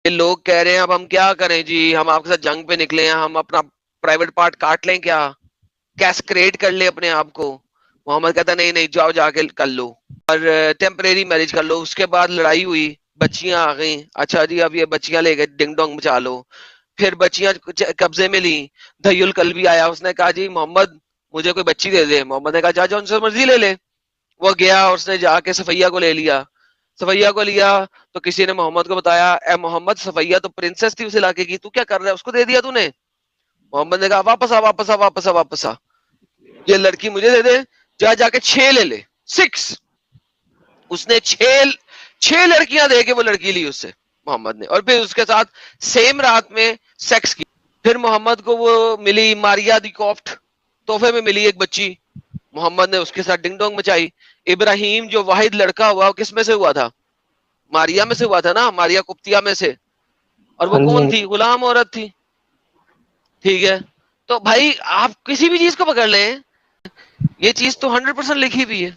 ये लोग कह रहे हैं अब हम क्या करें जी, हम आपके साथ जंग पे निकले हैं, हम अपना प्राइवेट पार्ट काट लें क्या, कैस्क्रेड कर ले अपने आप को। मोहम्मद कहता नहीं नहीं, जाओ जाके कर लो और टेम्परेरी मैरिज कर लो। उसके बाद लड़ाई हुई, बच्चियां आ गई, अच्छा जी अब ये बच्चियां ले गए, डिंग डोंग मचा लो। फिर बच्चियां कब्जे में ली। दहियुल कल्बी आया, उसने कहा जी मोहम्मद मुझे कोई बच्ची दे दे। मोहम्मद ने कहा जा जो उनसे मर्जी ले ले। वो गया और उसने जाके सफैया को ले लिया। सफैया को लिया तो किसी ने मोहम्मद को बताया, ए मोहम्मद सफैया तो प्रिंसेस थी उस इलाके की, तू क्या कर रहा है, उसको दे दिया तूने। मोहम्मद ने कहा वापस आ वापस आ वापस आ वापस आ, ये लड़की मुझे दे दे, जा जाके 6 ले ले, 6। उसने 6 लड़कियां दे के वो लड़की ली उससे मोहम्मद ने, और फिर उसके साथ सेम रात में सेक्स की। फिर मोहम्मद को वो मिली मारिया दी कॉफ्ट, तोहफे में मिली एक बच्ची। मोहम्मद ने उसके साथ डिंग डोंग मचाई। इब्राहिम जो वाहिद लड़का हुआ वो किस में से हुआ था, मारिया में से हुआ था ना, मारिया कुप्तिया में से। और वो हाँ जी, कौन थी, गुलाम औरत थी। ठीक है, तो भाई आप किसी भी चीज को पकड़ लें, ये चीज तो 100% लिखी हुई है।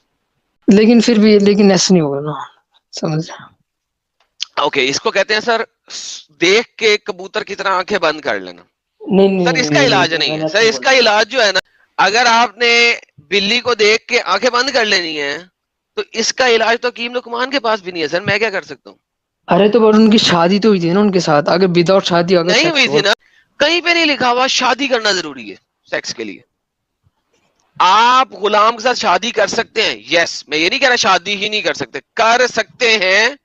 लेकिन फिर भी लेकिन ऐसा नहीं होगा ना, समझ। ओके, इसको कहते हैं सर देख के कबूतर की तरह आंखें बंद कर लेना। नहीं नहीं सर नहीं इसका नहीं नहीं, इलाज तो नहीं है, मैंने सर ऐसा बोला। इसका इलाज जो है ना, अगर आपने बिल्ली को देख के आंखें बंद कर लेनी है तो इसका इलाज तो हकीम लुकमान के पास भी नहीं है सर, मैं क्या कर सकता हूँ। अरे तो पर उनकी शादी तो हुई थी ना उनके साथ, अगर विदाउट शादी अगर नहीं सेक्स हुई थी हुआ। ना, कहीं पे नहीं लिखा हुआ शादी करना जरूरी है सेक्स के लिए। आप गुलाम के साथ शादी कर सकते हैं, यस, मैं ये नहीं कह रहा शादी ही नहीं कर सकते, कर सकते हैं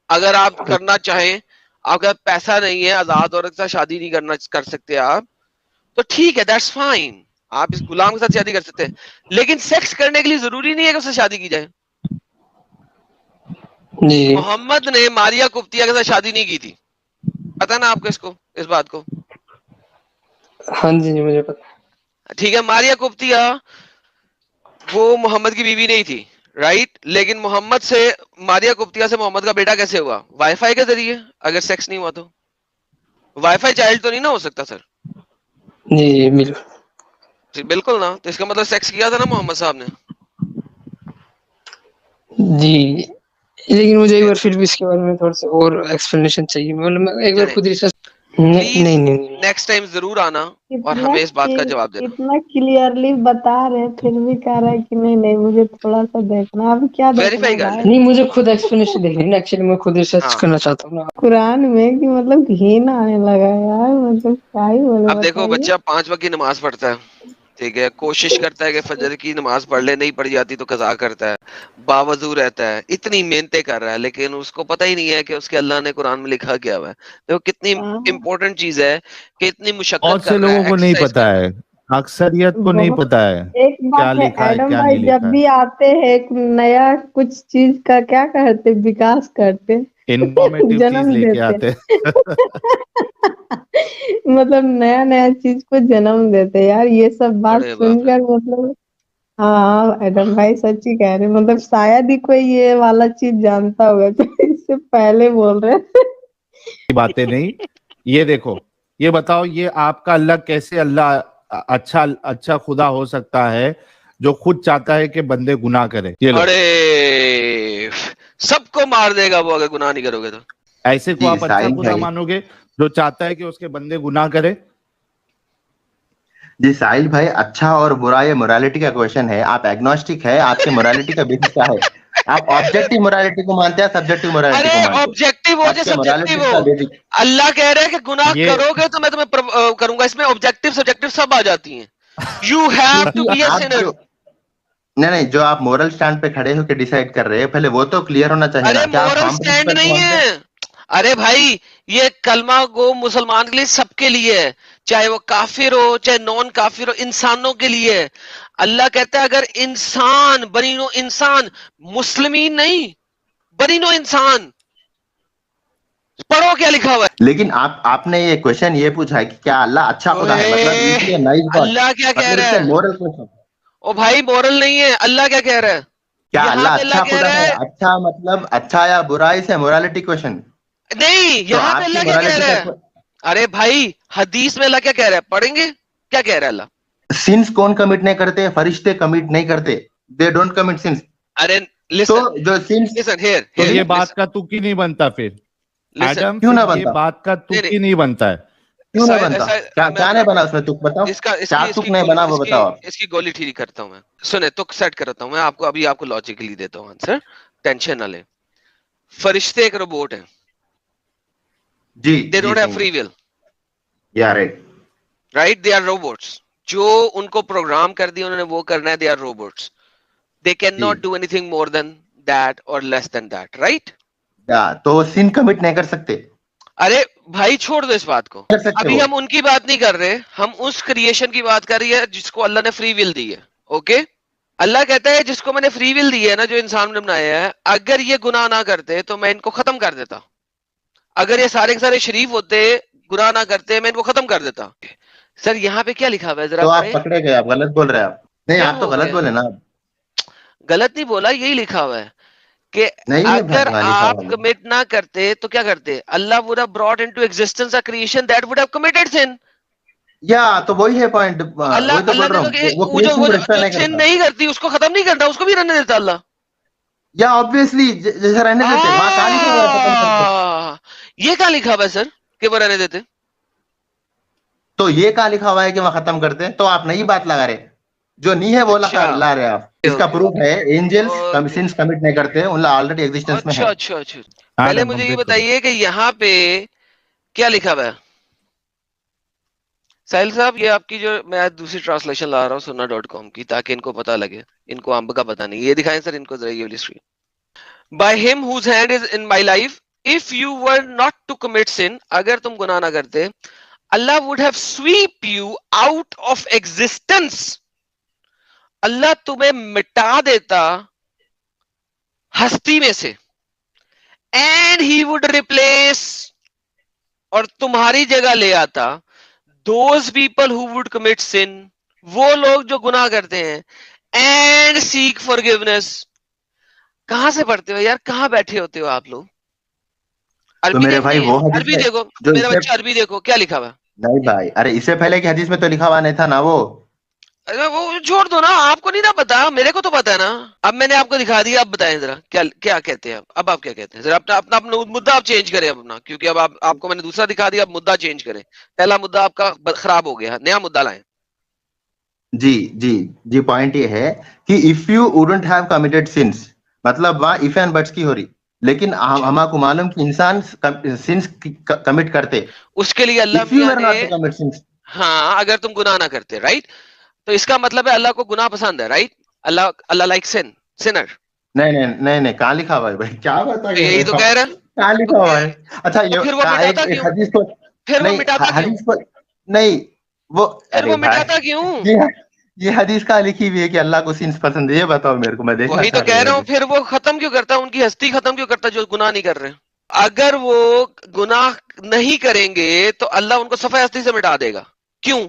अगर आप करना चाहें। अगर पैसा नहीं है, आजाद औरत के साथ शादी नहीं करना कर सकते आप, तो ठीक है, दैट्स फाइन, आप इस गुलाम के साथ शादी कर सकते हैं। लेकिन सेक्स करने के लिए जरूरी नहीं है कि उससे शादी की जाए। जी मोहम्मद ने मारिया कुप्तिया के साथ शादी नहीं की थी, पता ना आपको इसको, इस बात को। हाँ जी जी, मुझे पता। ठीक है, मारिया कुप्तिया वो मोहम्मद की बीवी नहीं थी, राइट, लेकिन मोहम्मद से, मारिया कुप्तिया से मोहम्मद का बेटा कैसे हुआ, वाईफाई के जरिए, अगर सेक्स नहीं हुआ तो। वाईफाई चाइल्ड तो नहीं ना हो सकता सर। जी जी बिल्कुल। जी, बिल्कुल ना, तो इसका मतलब सेक्स किया था ना मोहम्मद साहब ने। जी, लेकिन मुझे एक बार फिर भी इसके बारे में थोड़ा सा और एक्सप्लेनेशन चाहिए, मतलब मैं एक बार चले, खुद रिसर्च। नहीं प्लीज नहीं नहीं नहीं। नेक्स्ट टाइम जरूर आना और इतना हमें इस बात का जवाब देना। इतना क्लियरली बता रहे फिर भी कह रहा है कि नहीं नहीं मुझे थोड़ा सा देखना। अभी क्या देखना वेरीफाई है कर भाई? लेना। नहीं, मुझे खुद एक्सप्लेनेशन देखनी है ना, एक्चुअली मैं खुद रिसर्च हाँ, करना चाहता हूँ ना। कुरान में कि मतलब घिन आने लगा यार, मतलब क्या ही बोले अब देखो बताइए। बच्चा 5 वक्त की नमाज पढ़ता है, ठीक है, कोशिश करता है कि फजर की नमाज पढ़ ले, नहीं पढ़ जाती तो कज़ा करता है, बावजू रहता है, इतनी मेहनतें कर रहा है, लेकिन उसको पता ही नहीं है कि उसके अल्लाह ने कुरान में लिखा क्या हुआ है। देखो कितनी हाँ, इंपॉर्टेंट चीज है कि इतनी मुशक्कत बहुत कर से रहा लोगों है, को नहीं एक्सरसाइज पता कर रहा है, अक्सरियत को नहीं बहुत। पता है एक क्या बात है लिखा है एडम क्या भाई, नहीं जब लिखा है। भी आते हैं एक नया कुछ चीज का क्या कहते, विकास करते इन्फॉर्मेटिव चीज जन्म लेके देते आते मतलब नया नया चीज को जन्म देते यार, ये सब बात बड़े बाप है। सुनकर मतलब। हाँ एडम भाई सच्ची कह रहे, मतलब शायद ही कोई ये वाला चीज जानता होगा जो इससे पहले बोल रहे बातें नहीं। ये देखो, ये बताओ, ये आपका अल्लाह कैसे अल्लाह अच्छा अच्छा खुदा हो सकता है जो खुद चाहता है कि बंदे गुनाह करे। ये लो, अरे सबको मार देगा वो अगर गुनाह नहीं करोगे तो। ऐसे को जी आप अच्छा साहिल खुदा भाई, मानोगे जो चाहता है कि उसके बंदे गुनाह करे। जी साहिल भाई, अच्छा और बुरा ये मोरालिटी का क्वेश्चन है। आप एग्नोस्टिक है, आपके मोरालिटी का बेसिस क्या है? आप ऑब्जेक्टिव मोरालिटी को मानते हैं, सब्जेक्टिव मोरालिटी अरे को मानते हैं? ऑब्जेक्टिव हो चाहे आपके सब्जेक्टिव मोरालिटी हो, का बेसिस। अल्लाह कह रहा है कि गुनाह ये करोगे तो मैं तुम्हें करूंगा, इसमें ऑब्जेक्टिव सब्जेक्टिव सब आ जाती हैं। यू हैव टू क्योंकि बी अ आप सिनर। जो, नहीं नहीं, जो आप मोरल स्टैंड पे खड़े होकर डिसाइड कर रहे हैं, पहले वो तो क्लियर होना चाहिए अरे ना। क्या आप मोरल फार्म स्टैंड प्रिंसिपल को नहीं मानते हैं? है, अरे भाई ये कलमा गो मुसलमान के लिए, सबके लिए है, चाहे वो काफिर हो चाहे नॉन काफिर हो, इंसानों के लिए है। अल्लाह कहता है अगर इंसान बनीनो इंसान, मुस्लिमीन नहीं, बनीनो इंसान, पढ़ो क्या लिखा हुआ है। लेकिन आपने ये क्वेश्चन ये पूछा है कि क्या अल्लाह अच्छा खुदा है, मतलब ओए, इज नाइस गॉड, अल्लाह क्या कह मतलब रहा इट्स है, मोरल क्वेश्चन। ओ भाई मोरल नहीं है, अल्लाह क्या कह रहा है, क्या यहां अल्लाह पे अल्लाह अच्छा कह खुदा रहा है? है, अच्छा मतलब अच्छा या बुराई से मोरालिटी क्वेश्चन। नहीं तो यहां पे आपकी अल्लाह क्या कह मोरालिटी रहा का है। अरे भाई हदीस में अल्लाह क्या कह रहा है, पढ़ेंगे क्या कह रहा है अल्लाह। सिंस कौन कमिट नहीं करते? फरिश्ते कमिट नहीं करते, दे डोंट कमिट सिंस। अरे तो लिसन, जो सिंस, लिसन हियर तो हियर ये बात लिसन, का तुक ही नहीं बनता फिर। Listen, एडम क्यों ना ये बनता? बात का तुक नहीं, ही नहीं बनता है। क्यों नहीं ऐसा- बनता? ऐसा- क्या मैं क्या नहीं बना उसमें? तुक बताओ, इसका क्या तुक नहीं बना वो बताओ आप। इसकी गोली ठीक करता हूँ मैं। सुने, तुक सेट करता हूँ मैं आपको, अभी आपको लॉजिकली देता हूँ आंसर, टेंशन ना ले। फरिश्ते एक रोबोट है, जी दे जी don't have free will, right. Right? They are robots. जो उनको प्रोग्राम कर दिया उन्होंने वो करना है, they are robots. They can not do anything more than that or less than that, right? तो सिन कमिट नहीं कर सकते? अरे भाई छोड़ दो इस बात को, कर सकते अभी हो। हम उनकी बात नहीं कर रहे, हम उस क्रिएशन की बात कर रही है जिसको अल्लाह ने फ्री विल दी है। ओके, अल्लाह कहता है जिसको मैंने फ्री विल दी है ना, जो इंसान ने बनाया है, अगर ये गुनाह ना करते तो मैं इनको खत्म कर देता। अगर ये सारे के सारे शरीफ होते, गुनाह ना करते, मैं इनको खत्म कर देता। सर यहाँ पे क्या लिखा हुआ है, जरा तो आप पढ़े। पकड़े गए, आप गलत बोल रहे हैं। आप नहीं, क्या आप तो हो गलत गया? बोले ना। गलत नहीं बोला, यही लिखा हुआ है कि नहीं है अगर भाई, लिखा आप हुआ है। कमिट ना करते तो क्या करते? Allah would have brought into existence a creation that would have committed sin. या तो वही है पॉइंट, अल्लाह वही तो बोल अल्लाह रहा ने हूँ, तो वो वो जो क्रिएशन वो को जो, रेफर जो नहीं सिन करता। नहीं करती उसको खत्म नहीं करता, उसको भी रहने देता अल्लाह। या ऑब्वियसली जैसे रहने देते, वहां कहां लिखा हुआ है खत्म करते? ये क्या लिखा हुआ है सर कि वो रहने देते? तो ये कहां लिखा हुआ है कि वहां खत्म करते? तो आप नई बात लगा रहे, जो नहीं है वो अच्छा, ला रहे आप। इसका ओके, प्रूफ है, एंजल्स ओके। सिंस कमिट नहीं करते, उन ऑलरेडी एग्जिस्टेंस में अच्छा है। अच्छा अच्छा, पहले एडम मुझे ये कंप्लीट करो। बताइए कि यहाँ पे क्या लिखा हुआ है। साहिल साहब, ये आपकी जो मैं आज दूसरी ट्रांसलेशन ला रहा हूँ sunnah.com की, ताकि इनको पता लगे, इनको अंब का पता नहीं। ये दिखाएं सर इनको जरा ये वाली screen. By him whose hand is in my life if you were not to commit sin, अगर तुम गुनाह ना करते, Allah would have sweep you out of existence, Allah तुम्हें मिटा देता हस्ती में से, एंड ही वुड रिप्लेस, और तुम्हारी जगह ले आता those people who would commit sin, वो लोग जो गुनाह करते हैं, एंड सीक फॉरगिवनेस। कहां से पढ़ते हो यार, कहां बैठे होते हो आप लोग? तो अरबी मेरे भाई देखते वो हैं, हदीस अरबी है देखो जो मेरा इससे बच्चा, अरबी देखो क्या लिखा हुआ। नहीं भाई, अरे इससे पहले की हदीस में तो लिखा हुआ नहीं था ना वो। अरे वो छोड़ दो ना, आपको नहीं ना पता, मेरे को तो पता है ना। अब मैंने आपको दिखा दिया, आप बताएं जरा क्या क्या कहते हैं। अब आप क्या कहते हैं, जरा अपना अपना अपना मुद्दा आप चेंज करें अपना, क्योंकि अब आपको मैंने दूसरा दिखा दिया, अब मुद्दा चेंज करें। पहला मुद्दा आपका खराब हो गया, नया मुद्दा लाएं। जी जी जी, पॉइंट ये है कि if you wouldn't have committed since, मतलब वहां इफ एंड बट्स की हो रही, लेकिन हमको मालूम कि इंसान सिंस कमिट करते। उसके लिए अल्लाह इफ यू मियां वर नॉट ने, टू कमिट सिंस, हाँ, अगर तुम गुनाह ना करते, राइट, तो इसका मतलब है अल्लाह को गुनाह पसंद है, राइट? अल्लाह अल्लाह लाइक सिनर। नहीं नहीं नहीं नहीं, कहाँ लिखा हुआ है भाई? क्या बता तो यही तो कह रहा है। कहाँ लिखा हुआ है? अच्छा तो ये फिर वो एक, मिटाता एक क्यों? हदीस को फिर वो नहीं, मिटाता क्यों? हदीस को नहीं, वो फिर अरे वो भाई मिटाता क्यों? ये हदीस कहाँ लिखी हुई है कि अल्लाह को सिंस पसंद है? ये बताओ मेरे को, मैं देखना वही तो चाह कह रहा रहा हूँ। हूँ, फिर वो खत्म क्यों करता, उनकी हस्ती खत्म क्यों करता जो गुनाह नहीं कर रहे? अगर वो गुनाह नहीं करेंगे तो अल्लाह उनको सफाई हस्ती से मिटा देगा। क्यों?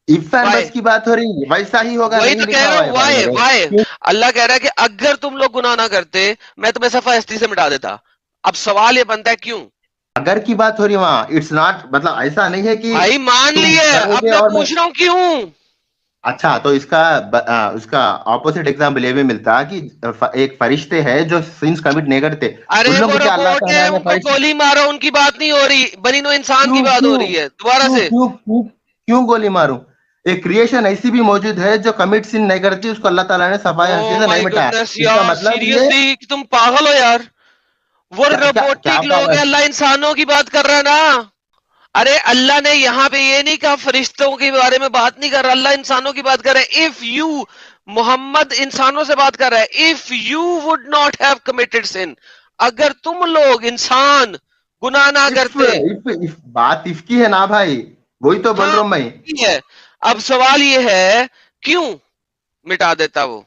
इफ एंड बस की बात हो रही है, वैसा ही होगा। वही नहीं तो कह लिखा रहा हुआ हूँ, है भाई मेरे। वाई अल्लाह कह रहा है कि अगर तुम लोग गुनाह ना करते मैं तुम्हें सफाई हस्ती से मिटा देता। अब सवाल ये बनता है क्यों? अगर की बात हो रही है वहां, इट्स नॉट, मतलब ऐसा नहीं है कि भाई मान तुम लिए, अब करोगे मैं और पूछ रहा हूँ क्यों? अच्छा, तो उसका ऑपोजिट एग्जाम्पल ये भी मिलता कि एक फरिश्ते हैं जो सिंस कमिट नहीं करते, अरे उन वो लोगों को क्या अल्लाह रोबोट ताला है, ने उनको फरिश्ते गोली मारो, उनकी बात नहीं हो रही, बनी नो इंसान की क्यों बात हो क्यों रही है दोबारा क्यों से। क्यों क्यों क्यों गोली मारूं? एक क्रिएशन ऐसी भी मौजूद है जो कमिट सिन नहीं करती, उसको अल्लाह ताला ने सफाई हस्ती ओ से नहीं माय मिटाया। गुडनेस इसका यार, मतलब ये सीरियसली तुम पागल हो यार। वो क्या क्या क्या रोबोटिक लोग पागल? हैं, अल्लाह इंसानों की बात कर रहा है ना। अरे अल्लाह ने यहाँ पे ये नहीं कहा, फरिश्तों के बारे में बात नहीं कर रहा, अल्लाह इंसानों की बात कर रहा है। इफ यू, मोहम्मद इंसानों से बात कर रहा है। If you would not have committed sin, अगर तुम लोग इंसान गुनाह ना करते। इफ बात इफ की है ना भाई, वही तो बोल रहा हूं मैं। ठीक है, अब सवाल ये है क्यों मिटा देता वो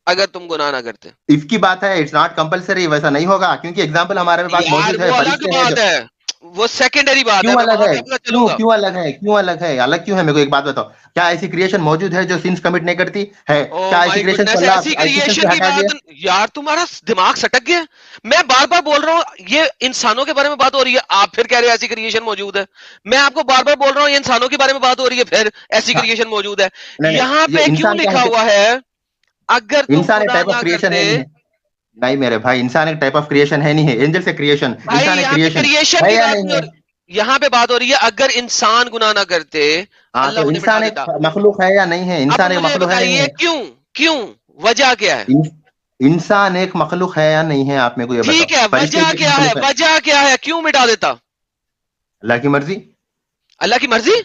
अगर तुम गुनाह ना करते? इफ की बात है, इट्स नॉट कंपलसरी, वैसा नहीं होगा, क्योंकि एग्जांपल हमारे पास यार मौजूद है, वो अलग फरिश्ते हैं बात जो। है, वो सेकेंडरी बात है, क्यों मैं अलग वहां है? पे अपना क्यों चलूंगा। क्यों अलग है? क्यों अलग है? अलग क्यों है? मेरे को एक बात बताओ, क्या ऐसी क्रिएशन मौजूद है जो सिंस कमिट नहीं करती है? ओ क्या ऐसी माय क्रिएशन गुडनेस, ऐसी क्रिएशन की हटा दिया? बात, यार तुम्हारा दिमाग सटक गया। मैं बार बार बोल रहा हूँ ये इंसानों के बारे में बात हो रही है, आप फिर कह रहे हो ऐसी क्रिएशन मौजूद है। मैं आपको बार बार बोल रहा हूँ ये इंसानों के बारे में बात हो रही है, फिर ऐसी क्रिएशन मौजूद है। नहीं, यहाँ ये पे क्यों इंसान क्या लिखा है? हुआ है अगर तुम इंसान एक गुनाह टाइप ऑफ ना क्रिएशन करते? नहीं है। नहीं मेरे भाई, इंसान एक टाइप ऑफ क्रिएशन है नहीं है, एंजल से क्रिएशन, भाई इंसान एक यहाँ पे क्रिएशन क्रिएशन है की या बात नहीं नहीं हो है? रही, यहाँ पे बात हो रही है अगर इंसान गुनाह ना करते हाँ अल्लाह तो उन्हें मिटा इंसान एक देता। मखलूक है या नहीं है? अब इंसान एक मुझे मखलूक है नहीं बताइए है? क्यों, क्यों, वजह क्या है? इंसान एक मखलूक है या नहीं है? आप मेरे को ये ठीक बताओ। है, फरिश्ते वजह भी क्या है, मखलूक है? वजह क्या है, क्यों मिटा देता? अल्लाह की मर्जी। अल्लाह की मर्जी,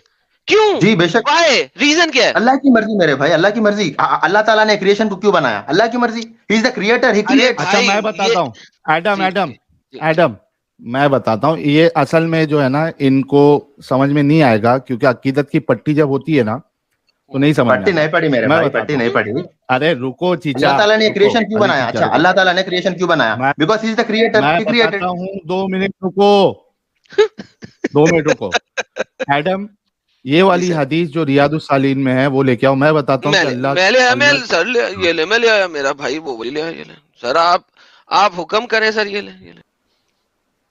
क्यों, जी बेशक, वाई, रीजन क्या है? अल्लाह की मर्जी मेरे भाई, अल्लाह की मर्जी। अल्लाह ताला ने क्रिएशन को क्यों बनाया? अल्लाह की मर्जी, ही इज द क्रिएटर, ही अरे क्रिएट्स। अच्छा भाई मैं ये बताता हूँ, एडम जी एडम जी जी एडम मैं बताता हूँ, ये असल में जो है ना इनको समझ में नहीं आएगा, क्योंकि अकीदत की पट्टी जब होती है ना तो नहीं समझ में पट्टी आएगा। नहीं पड़ी मेरे मैं भाई, बताता पट्टी हूँ, नहीं पड़ी। अरे रुको चीचा, अल्लाह ताला ने रुको, क्रिएशन क्यों अरे बनाया? चीचा अच्छा, रुको, अल्लाह ताला ने क्रिएशन क्यों बनाया? मैं because he is the creator, मैं ही क्रिएटेड। बताता हूँ, 2 मिनट रुको, 2 मिनट रुको। एडम, ये जी वाली सर, हदीस जो रियादुस सालीन में है वो लेके आओ, मैं बताता हूँ कि अल्लाह मैं ले आया, मैं अल्लाह सर ले ये ले, मैं ले आया, मेरा भाई वो ले आया, ये ले सर, आप हुक्म करें सर, ये ले।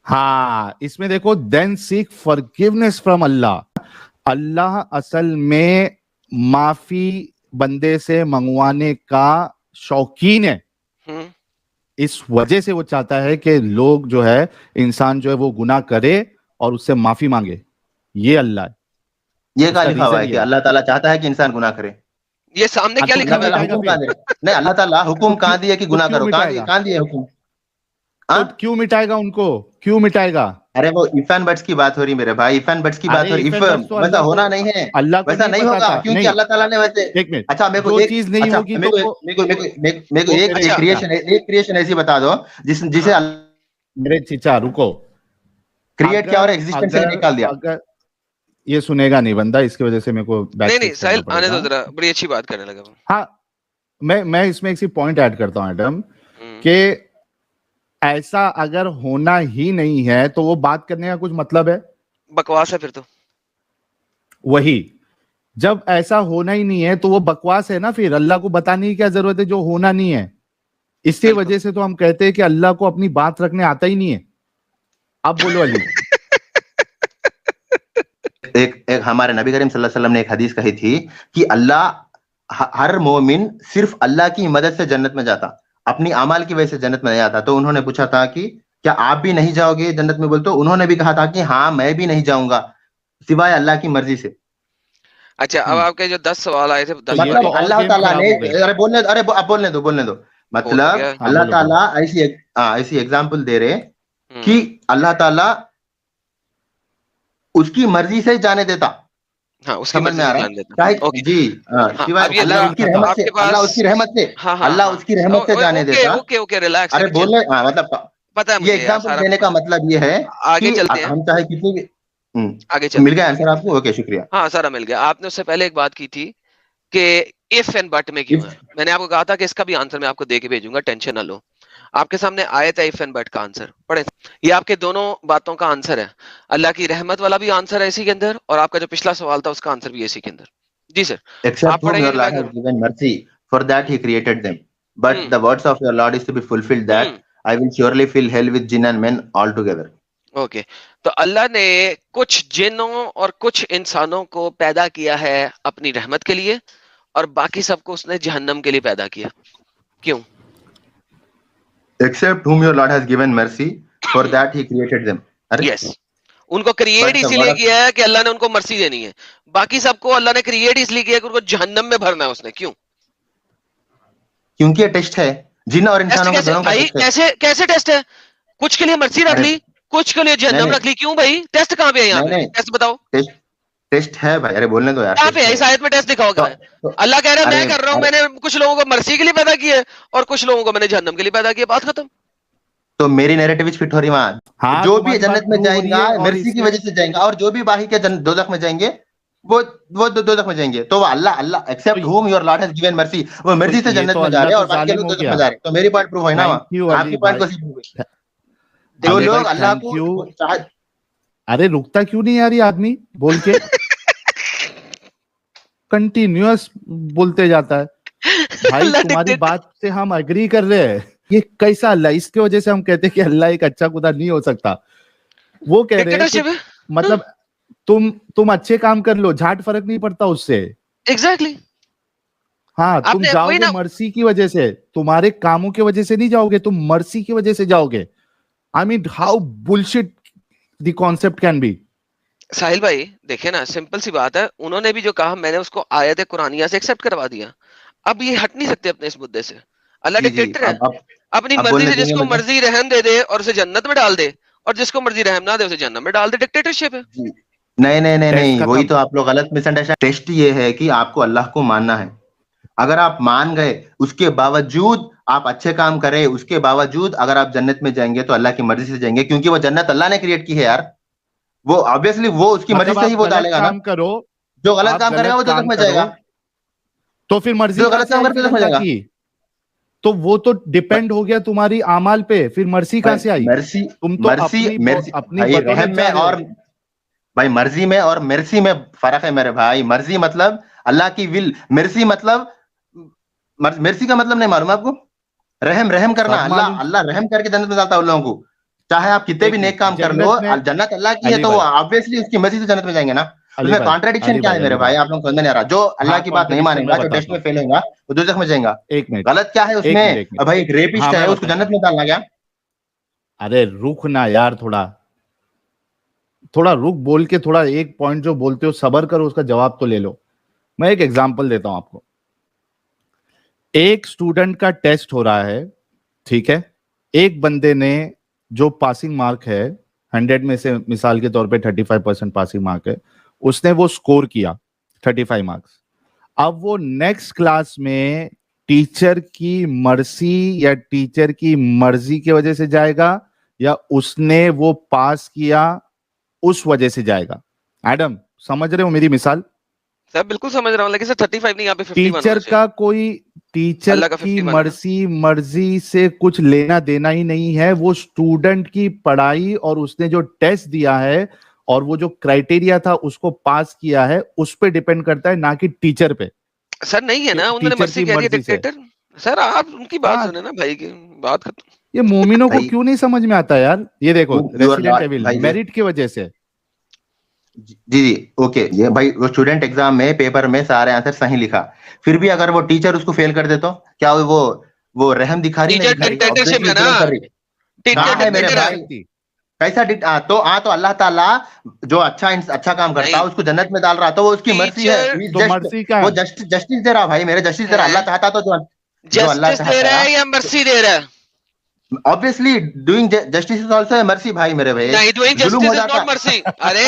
हाँ, इसमें देखो, देन सीक फॉरगिवनेस फ्रॉम अल्लाह। अल्लाह असल में माफी बंदे से मंगवाने का शौकीन है। हम्म, इस वजह से वो चाहता है कि लोग जो है, इंसान जो है वो गुनाह करे और उससे माफी मांगे। ये अल्लाह है, ये क्या उसका लिखा हुआ है रीजन कि ये है। अल्लाह ताला चाहता है कि इंसान गुनाह करे? ये सामने हाँ, क्या तो लिखा अल्लाह क्यों हुआ है? ताला मिटाएगा हुक्म फिर? कहाँ दे? नहीं, अल्लाह ताला हुक्म कहाँ दिया कि तो गुनाह क्यों करो? मिटाएगा? कहाँ दिया हुक्म? तो हाँ, क्यों मिटाएगा उनको, क्यों मिटाएगा? अरे वो इफ एंड बट्स की बात हो रही मेरे भाई, इफ एंड बट्स की बात अरे हो रही। इफ इफ एंड बट्स तो वैसा अल्लाह को, होना नहीं है, अल्लाह को वैसा नहीं नहीं पता होगा, था। क्योंकि नहीं, अल्लाह ताला ने वैसे। एक मिनट, अच्छा मेरे को जो एक, चीज नहीं अच्छा होगी मेरे तो को वो मेरे को वो एक मेरे चीचा, क्रिएशन ऐसी बता दो जिसे हाँ मेरे चीचा रुको। क्रिएट किया और अगर एग्जिस्टेंस से अगर निकाल दिया। अगर ये सुनेगा नहीं बंदा, इसकी वजह से मेरे को बैक नहीं नहीं स्पेस करना साहिल आने पड़ेगा। दो जरा, बड़ी अच्छी बात करने लगा वो। हाँ, मैं इसमें एक सी पॉइंट ऐड करता हूँ एडम, हम्म, कि ऐसा अगर होना ही नहीं है तो वो बात करने का कुछ मतलब है? बकवास है फिर तो। वही, जब ऐसा होना ही नहीं है तो वो बकवास है ना, फिर अल्लाह को बताने की क्या जरूरत है जो होना नहीं है? इसी बिल्कुल। वजह से तो हम कहते हैं कि अल्लाह को अपनी बात रखने आता ही नहीं है। अब बोलो अली। एक हमारे नबी करीम सल्लल्लाहु अलैहि वसल्लम ने एक हदीस कही थी कि हर मोमिन सिर्फ अल्लाह की मदद से जन्नत में जाता, अपनी अमाल की वजह से जन्नत में नहीं आता। तो उन्होंने पूछा था कि क्या आप भी नहीं जाओगे जन्नत में? बोलते उन्होंने भी कहा था कि हाँ मैं भी नहीं जाऊंगा सिवाय अल्लाह की मर्जी से। अच्छा अब आपके जो 10 सवाल आए थे, 10 ये मतलब तो और अल्लाह गेम ताला खराब ने, हो गई। अरे बोलने दो, अरे अब बोलने दो। हो तो मतलब गया। हाँ, अल्लाह बोलो, ताला ऐसी एग्जाम्पल दे रहे कि हम्म, अल्लाह ताला उसकी मर्जी से जाने देता। हाँ उसकी समझ मर्जी में आ से रहा जान है? देता। चाहे ओके, जी, हाँ सिवाय अब ये अल्लाह जरा उसकी रहमत से, आपके पास, अल्लाह उसकी रहमत से, हाँ हाँ अल्लाह हाँ, उसकी रहमत से जाने ओके देता। ओके ओके, रिलैक्स अरे लेके चल, बोले मतलब पता है ये मुझे यार एग्जाम्पल सारा देने कुछ। का मतलब ये है आगे कि चलते हैं, हम चाहे कितनी भी। आगे तो मिल चलते हैं। गया आंसर आपको? ओके, शुक्रिया। हाँ सारा मिल गया। आपने उससे पहले एक बात की थी कि इफ एंड बट में क्यों इफ है। मैंने आपको कहा था कि इसका भी आंसर मैं आपको दे के भेजूंगा, टेंशन ना लो। आपके सामने आया था इफ एंड बट का आंसर, पढ़े। ये आपके दोनों बातों का आंसर है। अल्लाह की रहमत वाला भी आंसर है इसी के अंदर, और आपका जो पिछला सवाल था उसका आंसर भी इसी के अंदर। जी सर, except आप whom पढ़ेंगे your कि मैं Lord has करूं? given mercy, for that he created them. But hmm the words of your Lord is to be fulfilled, that hmm, I will surely fill hell with jinn and men altogether. Okay. तो अल्लाह ने कुछ जिन्नों और कुछ इंसानों को पैदा किया है अपनी रहमत के लिए, और बाकी सबको उसने जहन्नम के लिए पैदा किया। क्यों? Except whom your Lord has given mercy, for that he created them. अरे यस, उनको क्रिएट but the इसीलिए word of, किया है कि अल्लाह ने उनको मर्सी देनी है। बाकी सबको अल्लाह ने क्रिएट इसलिए किया कि उनको जहन्नम में भरना है उसने। क्यों? क्योंकि ये टेस्ट है, जिन और टेस्ट इंसानों का कैसे दोनों का भाई, टेस्ट है। कैसे कैसे टेस्ट है? कुछ के लिए मर्सी रख अरे ली, कुछ के लिए नहीं जहन्नम नहीं रख ली। क्यों भाई? टेस्ट कहाँ पे है यहाँ नहीं पे? नहीं, टेस्ट बताओ टेस्ट टेस्ट है भाई। अरे बोलने दो यार, कहाँ पे टेस्ट है? है। इस आयत में टेस्ट दिखाओ तो, कहाँ है? तो अल्लाह कह रहा है अरे मैं कर रहा हूँ, अरे मैंने कुछ लोगों को मर्सी के लिए पैदा किया है और कुछ लोगों को मैंने जहन्नम के लिए पैदा किया। बात खत्म। तो मेरी नैरेटिव फिट हो रही वहां। हाँ, जो भी तुम्हारी बात जन्नत में प्रूव हो रही जाएगा है, और मर्सी की वजह से जाएगा, और जो भी बाकी के दोजख में जाएंगे वो दोजख में जाएंगे। तो वो अल्लाह एक्सेप्ट तो whom your Lord has given mercy, वो तो मर्जी से ये जन्नत तो में जा अल्लाह रहे हैं तो और बाकी के जालिम लोग हो दोजख गया। में जा रहे हैं। तो मेरी पॉइंट प्रूव है ना थैंक यू वहाँ, अली आपकी पॉइंट भाई, को प्रूव हुई। जो अली भाई लोग अल्लाह थैंक को यू। चाह- अरे रुकता क्यों नहीं यार ये आदमी बोल के? कंटिन्यूअस बोलते जाता है। भाई अल्लाह तुम्हारी डिक्टेट। बात से हम एग्री कर रहे हैं। ये कैसा अल्लाह? इसके वजह से हम कहते हैं कि अल्लाह एक अच्छा खुदा नहीं हो सकता। वो कह रहे हैं कि डिक्टेटरशिप है। मतलब तुम अच्छे काम कर लो, झाट फर्क नहीं पड़ता उससे। एग्जैक्टली। हाँ, तुम आपने वही जाओगे ना, मर्सी की वजह से, तुम्हारे कामों की वजह से नहीं जाओगे, तुम मर्सी की वजह से जाओगे। I mean how bullshit the concept can be. Sahil भाई देखिए ना, सिंपल सी बात है, उन्होंने भी जो कहा मैंने उसको आयत कुरानिया से एक्सेप्ट करवा दिया। अब ये हट नहीं सकते अपने इस मुद्दे से। अल्लाह जी जी डिक्टेटर है, अपनी अब मर्जी बोलने से देंगे जिसको मुझे? मर्जी रहम दे दे और उसे जन्नत में डाल दे, और जिसको मर्जी रहम ना दे उसे जन्नत में डाल दे। डिक्टेटरशिप है। जी नहीं नहीं नहीं टेस्ट नहीं, वही खत्म। तो आप लोग गलत मिसअंडरस्टैंड। टेस्ट ये है कि आपको अल्लाह को मानना है। अगर आप मान गए, उसके बावजूद आप अच्छे काम करें, उसके बावजूद अगर आप जन्नत में जाएंगे तो अल्लाह की मर्जी से जाएंगे, क्योंकि वो जन्नत अल्लाह ने क्रिएट की है यार। वो ऑब्वियसली वो उसकी मर्जी मतलब से ही आप वो गलत डालेगा ना। काम करो, जो गलत आप काम करेगा गलत वो दोजख काम में करो, जाएगा। तो फिर मर्जी जो कहां गलत से काम आई करके फिर दोजख में अल्लाह जाएगा। की? तो वो तो डिपेंड हो गया तुम्हारी आमाल पे, फिर मर्सी कहां भाई से आई? मर्सी, तुम तो मर्सी मर्सी अपनी भाई बदौलत रहम जा में रहे हो। और भाई मर्जी में और मेर्सी में फर्क है मेरे भाई। मर्जी मतलब अल्लाह की विल, मेर्सी मतलब मेर्सी का मतलब नहीं मालूम आपको? रहम, रहम करना। सब अल्लाह मालूम। अल्लाह रहम करके जन्नत में डालता है उन लोगों को। चाहे आप कितने भी एक नेक मिनट, काम कर लो, जन्नत में जन्नत अल्लाह की है अली तो वो भाई, ऑब्वियसली उसकी मर्जी से जन्नत में जाएंगे ना। अली उसमें भाई, कॉन्ट्रडिक्शन क्या है मेरे अली भाई? भाई, आप लोग समझ में नहीं आ रहा। जो अल्लाह हाँ की बात नहीं कॉन्ट्रडिक्शन मैं मानेगा, जो टेस्ट बताता में हूँ। फेल होगा, वो दोजख में जाएगा। एक मिनट, गलत क्या है एक उसमें? मिनट, एक मिनट। अब भाई एक हाँ रेपिस्ट है, मैं उसको बताता जन्नत हूँ। में डालना क्या? अरे रुक ना यार, थोड़ा थोड़ा रुक, बोल के थोड़ा एक पॉइंट जो बोलते हो सबर करो, उसका जवाब तो ले लो। मैं एक एग्जांपल देता हूं आपको। एक स्टूडेंट का टेस्ट हो रहा है, ठीक है। एक बंदे ने जो पासिंग मार्क है 100 में से, मिसाल के तौर पे 35% पासिंग मार्क है, उसने वो स्कोर किया 35 मार्क्स। अब वो नेक्स्ट क्लास में टीचर की मर्जी या टीचर की मर्जी की वजह से जाएगा, या उसने वो पास किया उस वजह से जाएगा? एडम, समझ रहे हो मेरी मिसाल? सर बिल्कुल समझ रहा हूँ, लेकिन सर 35 नहीं, यहाँ पे 51 होना टीचर चाहिए। का कोई, टीचर अल्लाह का की 51 है ना। मर्जी से कुछ लेना देना ही नहीं है। वो स्टूडेंट की पढ़ाई और उसने जो टेस्ट दिया है और वो जो क्राइटेरिया था उसको पास किया है, उस पे डिपेंड करता है, ना कि टीचर पे। सर नहीं है ना, उन्होंने टीचर मर्जी की कह दी है मर्जी से। डिक्टेटर। सर आप उनकी बात हाँ, सुने ना भाई की, बात खत्म। ये मोमिनों को भाई क्यों नहीं समझ में आता यार? ये देखो, योर रेसिडेंट एविल भाई मेरिट की वजह से। जी जी ओके, ये भाई वो स्टूडेंट एग्जाम में पेपर में सारे आंसर सही लिखा, फिर भी अगर वो टीचर उसको फेल कर दे तो क्या वो रहम दिखा रही नहीं टीचर दिखा रही? डिक्टेटरशिप ऑब्वियसली है ना, तुरंत कर रही। टीचर कहाँ है मेरे डिक्टेटर है। भाई? कैसा तो अल्लाह ताला जो अच्छा काम करता है नहीं, उसको जन्नत में डाल रहा, तो वो उसकी मर्जी है। टीचर तो मर्जी क्या वो है? जस्टिस दे रहा भाई, मेरे जस्टिस दे रहा। अल्लाह है, चाहता तो जो अल्लाह जस्टिस दे रहा चाहता, है या मर्सी दे रहा है? Obviously doing justice is also mercy भाई मेरे भाई। नहीं, डूइंग जुल्म जस्टिस हो इज जाता नॉट मर्सी। अरे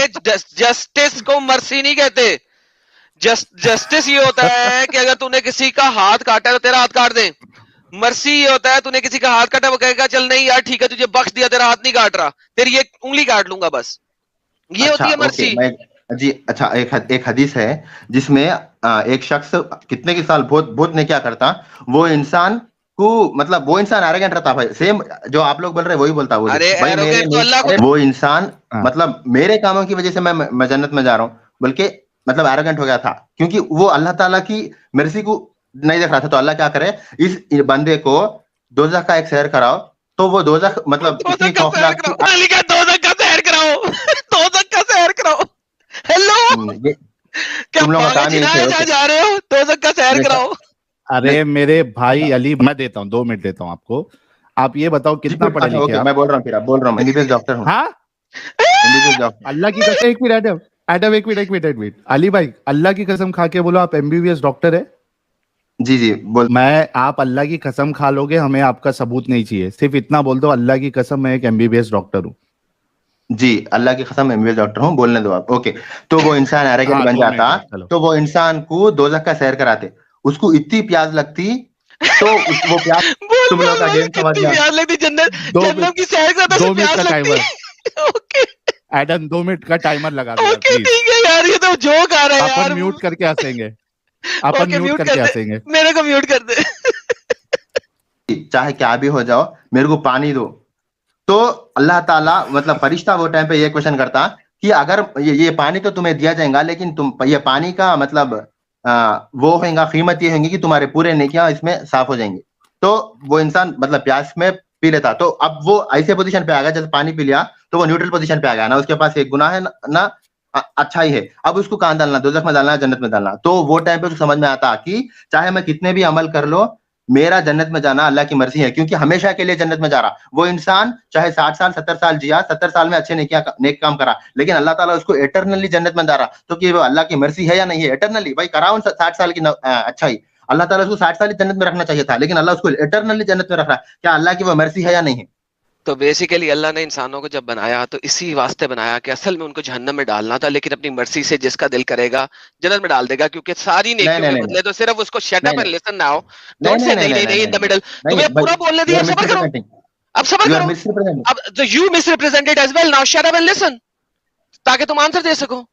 जस्टिस को मर्सी नहीं कहते। जस्टिस ये होता है कि अगर तूने किसी का हाथ काटा है तो तेरा हाथ काट दे। मर्सी ये होता है तूने किसी का हाथ काटा, वो कहेगा चल नहीं यार ठीक है तुझे बख्श दिया, तेरा हाथ नहीं काट रहा, तेरी एक उंगली काट लूंगा बस। ये अच्छा होती है ओके, मर्सी। मैं जी अच्छा, एक हदीस है जिसमें एक शख्स कितने की साल बहुत बहुत ने क्या करता, वो इंसान को मतलब वो इंसान एरोगेंट रहता भाई। सेम जो आप लोग बोल रहे हैं वही बोलता वो भी अरे भाई। मेरे एरोगेंट तो नहीं, अल्लाह अरे खुद। वो इंसान हाँ। मतलब मेरे कामों की वजह से मैं जन्नत में जा रहा हूँ, बल्कि मतलब एरोगेंट हो गया था, क्योंकि वो अल्लाह ताला की मर्जी को नहीं देख रहा था। तो अल्लाह क्या करे, इस बंदे को दोजख का एक सैर कराओ, तो वो दोजख मतलब इतनी दोजख का सैर खौफनाक थी। कराओ, लिखा दोजख का सैर कराओ। दोजख का सैर कराओ। हेलो, ये क्या तुम लोग का पागल काम ही चिनाए है। जहाँ जा रहे हो? दोजख का सैर कराओ। अरे मेरे भाई अली, मैं देता हूँ 2 मिनट देता हूँ आपको। आप ये बताओ कितना पढ़े अच्छा लिखे ओके, आप? मैं बोल रहा हूँ, फिर आप बोल रहा हूँ, एमबीबीएस डॉक्टर हूँ। हाँ, एमबीबीएस डॉक्टर। अल्लाह की कसम, एक मिनट एडम, एडम एक मिनट, एक मिनट, एक मिनट। अली भाई, अल्लाह की कसम खा के बोलो आप एमबीबीएस डॉक्टर है? जी जी बोल। मैं, आप अल्लाह की कसम खा लोगे, हमें आपका सबूत नहीं चाहिए, सिर्फ इतना बोल दो अल्लाह की कसम मैं एक एमबीबीएस डॉक्टर हूँ। जी अल्लाह की कसम एमबीबीएस डॉक्टर हूँ, बोलने दो आप। ओके, तो वो इंसान एरोगेंट हाँ, बन 2 मिनट जाता, बाद, चलो। तो वो इंसान को दोजख का सैर कराते, उसको इतनी प्यास लगती, तो वो प्यास बोल तुम लोग बोल का बोल, गेम समझ कितनी गया। प्यास लगती जन्नत, 2 जन्नत मिनट, की सैर करता 2 से मिनट प्यास का लगती। टाइमर। ओके एडम 2 मिनट का टाइमर लगा दो यार ओके प्लीज। ठीक है यार, ये तो जोक आ रहा है अपन यार। म्यूट करके हंसेंगे, अपन ओके म्यूट म्यूट करके कर दे, हंसेंगे। मेरे को म्यूट कर दे। चाहे क्या भी हो जाओ, मेरे को पानी दो। तो अल्लाह ताला मतलब फरिश्ता वो टाइम पे ये क्वेश्चन करता कि अगर ये पानी तो तुम्हें दिया जाएगा, लेकिन तुम ये पानी का मतलब वो होगा, कीमत ये होगी कि तुम्हारे पूरे नेकियां इसमें साफ हो जाएंगी। तो वो इंसान मतलब प्यास में पी लेता। तो अब वो ऐसे पोजीशन पे आ गया, जैसे पानी पी लिया तो वो न्यूट्रल पोजीशन पे आ गया, ना उसके पास एक गुनाह है ना अच्छा ही है, अब उसको कहाँ डालना, दोजख में डालना, जन्नत में डालना। तो वो टाइम पे उसको समझ में आता कि चाहे मैं कितने भी अमल कर लो, मेरा जन्नत में जाना अल्लाह की मर्जी है, क्योंकि हमेशा के लिए जन्नत में जा रहा वो इंसान, चाहे 60 साल 70 साल जिया, 70 साल में अच्छे नेक काम करा, लेकिन अल्लाह ताला उसको एटर्नली जन्नत में जा रहा, तो कि वो अल्लाह की मर्जी है या नहीं है? एटर्नली भाई कराओ 60 साल की अच्छा ही, अल्लाह ताला उसको 60 साल ही जन्नत में रखना चाहिए था, लेकिन अल्लाह उसको एटर्नली जन्नत में रख रहा है। क्या अल्लाह की वो मर्जी है या नहीं है? तो बेसिकली अल्लाह ने इंसानों को जब बनाया तो इसी वास्ते बनाया कि असल में उनको जहन्नम में डालना था, लेकिन अपनी मर्जी से जिसका दिल करेगा जन्नत में डाल देगा, क्योंकि सारी नहीं नेकियों नहीं के नहीं बदले तो सिर्फ उसको शट अप नहीं एंड लिसन नाउ, नहीं डोंट से नहीं नहीं नहीं नहीं नहीं इन द मिडल। नहीं तुम्हें पूरा बोलने दिया, सबर करो, अब सबर यू आर करो। मिसरिप्रेजेंटिंग। अब तो you misrepresented as well, now shut up and listen, ताकि तुम आंसर दे सको।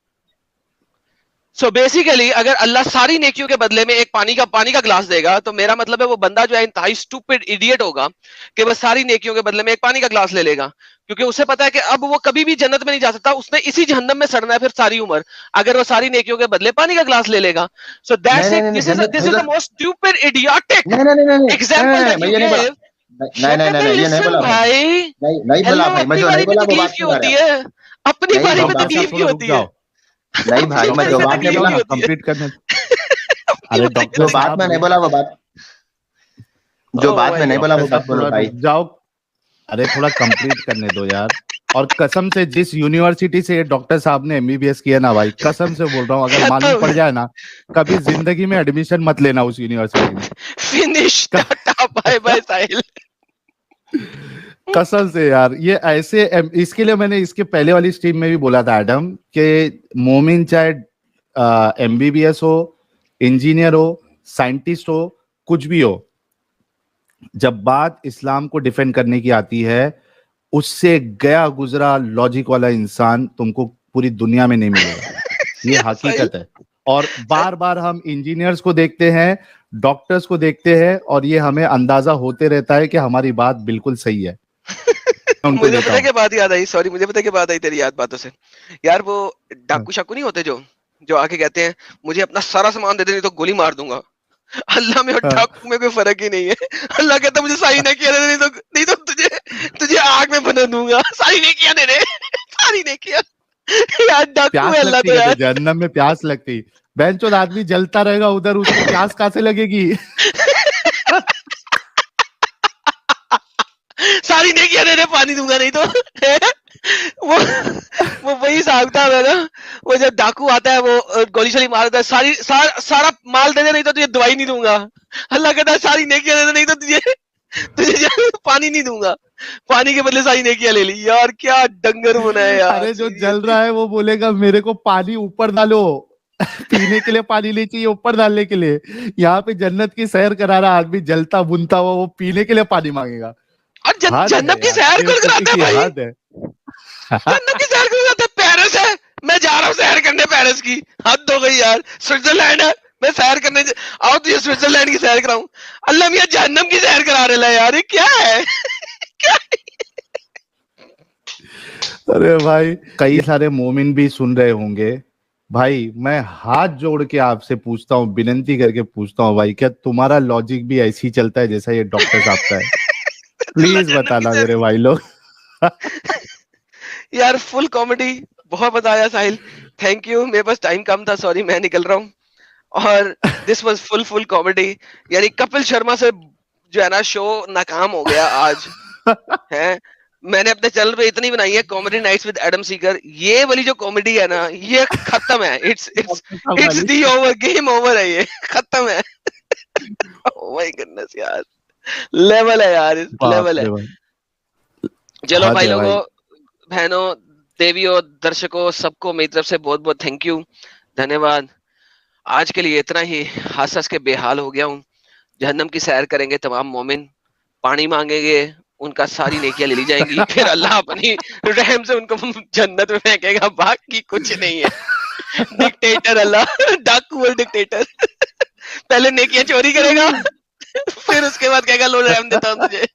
सो बेसिकली अगर अल्लाह सारी नेकियों के बदले में एक पानी का ग्लास देगा, तो मेरा मतलब है वो बंदा जो है इंतहाई स्टूपिड इडियट होगा कि बस सारी नेकियों के बदले में एक पानी का ग्लास ले लेगा, क्योंकि उसे पता है कि अब वो कभी भी जन्नत में नहीं जा सकता, उसने इसी जहन्नम में सड़ना है फिर सारी उम्र, अगर वो सारी नेकियों के बदले पानी का ग्लास ले लेगा। So that's it, this is the most stupid idiotic example that you give. नहीं नहीं नहीं ये नहीं बोला भाई, नहीं बोला भाई, मैं जो नहीं बोला वो बात क्यों होती है, अपनी नहीं, बारी में डॉक्टर तकलीफ क्यों होती है? नहीं भाई, मैं जो बात नहीं बोला कंप्लीट करने। अरे डॉक्टर जो बात मैं नहीं बोला वो बात, जो बात मैं नहीं बोला वो बात बोलो भाई। जाओ, अरे थोड़ा कंप्लीट करने दो यार। और कसम से जिस यूनिवर्सिटी से ये डॉक्टर साहब ने एमबीबीएस किया ना भाई, कसम से बोल रहा हूँ, अगर मालूम पड़ जाए ना, कभी जिंदगी में एडमिशन मत लेना उस यूनिवर्सिटी में। फिनिश, टाटा बाय बाय साहिल। कसम से यार, ये ऐसे इसके लिए मैंने इसके पहले वाली स्ट्रीम में भी बोला था एडम कि मोमिन चाहे एमबीबीएस हो, इंजीनियर हो, साइंटिस्ट हो, कुछ भी हो, जब बात इस्लाम को डिफेंड करने की आती है, उससे गया गुजरा लॉजिक वाला इंसान तुमको पूरी दुनिया में नहीं मिलेगा। ये हकीकत है। और बार बार हम इंजीनियर्स को देखते हैं, डॉक्टर्स को देखते हैं, और ये हमें अंदाजा होते रहता है कि हमारी बात बिल्कुल सही है। मुझे पता के बात याद आई, सॉरी, मुझे पता के बात आई तेरी याद बातों से यार। वो डाकू शाकू नहीं होते जो आके कहते हैं मुझे अपना सारा सामान दे दे नहीं तो गोली मार दूंगा। अल्लाह में और डाकू में कोई फर्क ही नहीं है। अल्लाह कहता मुझे सारी नेकियां दे दे, नहीं तो तुझे आग में बना दूंगा। सारी नेकियां दे दे, सारी नेकियां। यार डाकू है अल्लाह तो यार। जहन्नम में प्यास लगती, बेंचोद आदमी जलता रहेगा उधर, उसको प्यास कहां से लगेगी? सारी नेकियां दे दे, पानी दूंगा नहीं तो। वो वही साहब था ना, वो जब डाकू आता है वो गोली शोली मारता है, सारा माल दे दे नहीं तो तुझे दवाई नहीं दूंगा। अल्लाह कहता है सारी नेकियां दे दे नहीं तो तुझे पानी नहीं दूंगा। पानी के बदले सारी नेकियां ले ली। यार क्या डंगर बना है यार। अरे जो जल रहा है वो बोलेगा मेरे को पानी ऊपर डालो। पीने के लिए पानी नहीं चाहिए, ऊपर डालने के लिए। यहाँ पे जन्नत की सैर करा रहा आदमी जलता बुनता हुआ, वो पीने के लिए पानी मांगेगा। और जन्नत की सैर कौन कराता है भाई? जन्नत की सैर कौन कराता है? पेरिस है, मैं जा रहा हूँ सैर करने पेरिस की। हद हो गई यार। स्विट्जरलैंड है, मैं सैर करने आओ तुझे स्विट्जरलैंड की सैर कराऊं। अल्लाह मियां जहन्नम की सैर करा रहा है यार, ये क्या है? क्या है? अरे भाई, कई सारे मोमिन भी सुन रहे होंगे भाई, मैं हाथ जोड़ के आपसे पूछता हूँ, विनती करके पूछता हूँ भाई, क्या तुम्हारा लॉजिक भी ऐसे ही चलता है जैसा ये डॉक्टर साहब का है? प्लीज बताना मेरे भाई लोग। यार फुल कॉमेडी, बहुत बताया साहिल, थैंक यू। मेरे पास टाइम कम था, सॉरी, मैं निकल रहा हूँ। और दिस वाज फुल कॉमेडी। यानी कपिल शर्मा से जो है ना शो नाकाम हो गया आज है। मैंने अपने चैनल पे इतनी बनाई है comedy nights with Adam Seeker, ये वाली जो कॉमेडी है ना ये खत्म है। It's the over, game over है, ये खत्म है। ओह माय गुडनेस यार, लेवल है यार, लेवल है। चलो भाई लोगों, बहनों, देवियों, दर्शकों, सबको मेरी तरफ से बहुत बहुत थैंक यू, धन्यवाद। आज के लिए इतना ही। हंस हंस के बेहाल हो गया हूँ। जहन्नम की सैर करेंगे तमाम मोमिन, पानी मांगेंगे, उनका सारी नेकियां ले ली जाएंगी, फिर अल्लाह अपनी रहम से उनको जन्नत में फेंकेगा, बाकी कुछ नहीं है। डिक्टेटर अल्लाह, डाकू और डिक्टेटर। पहले नेकियां चोरी करेगा, फिर उसके बाद कहेगा लो रहम देता हूं तुझे।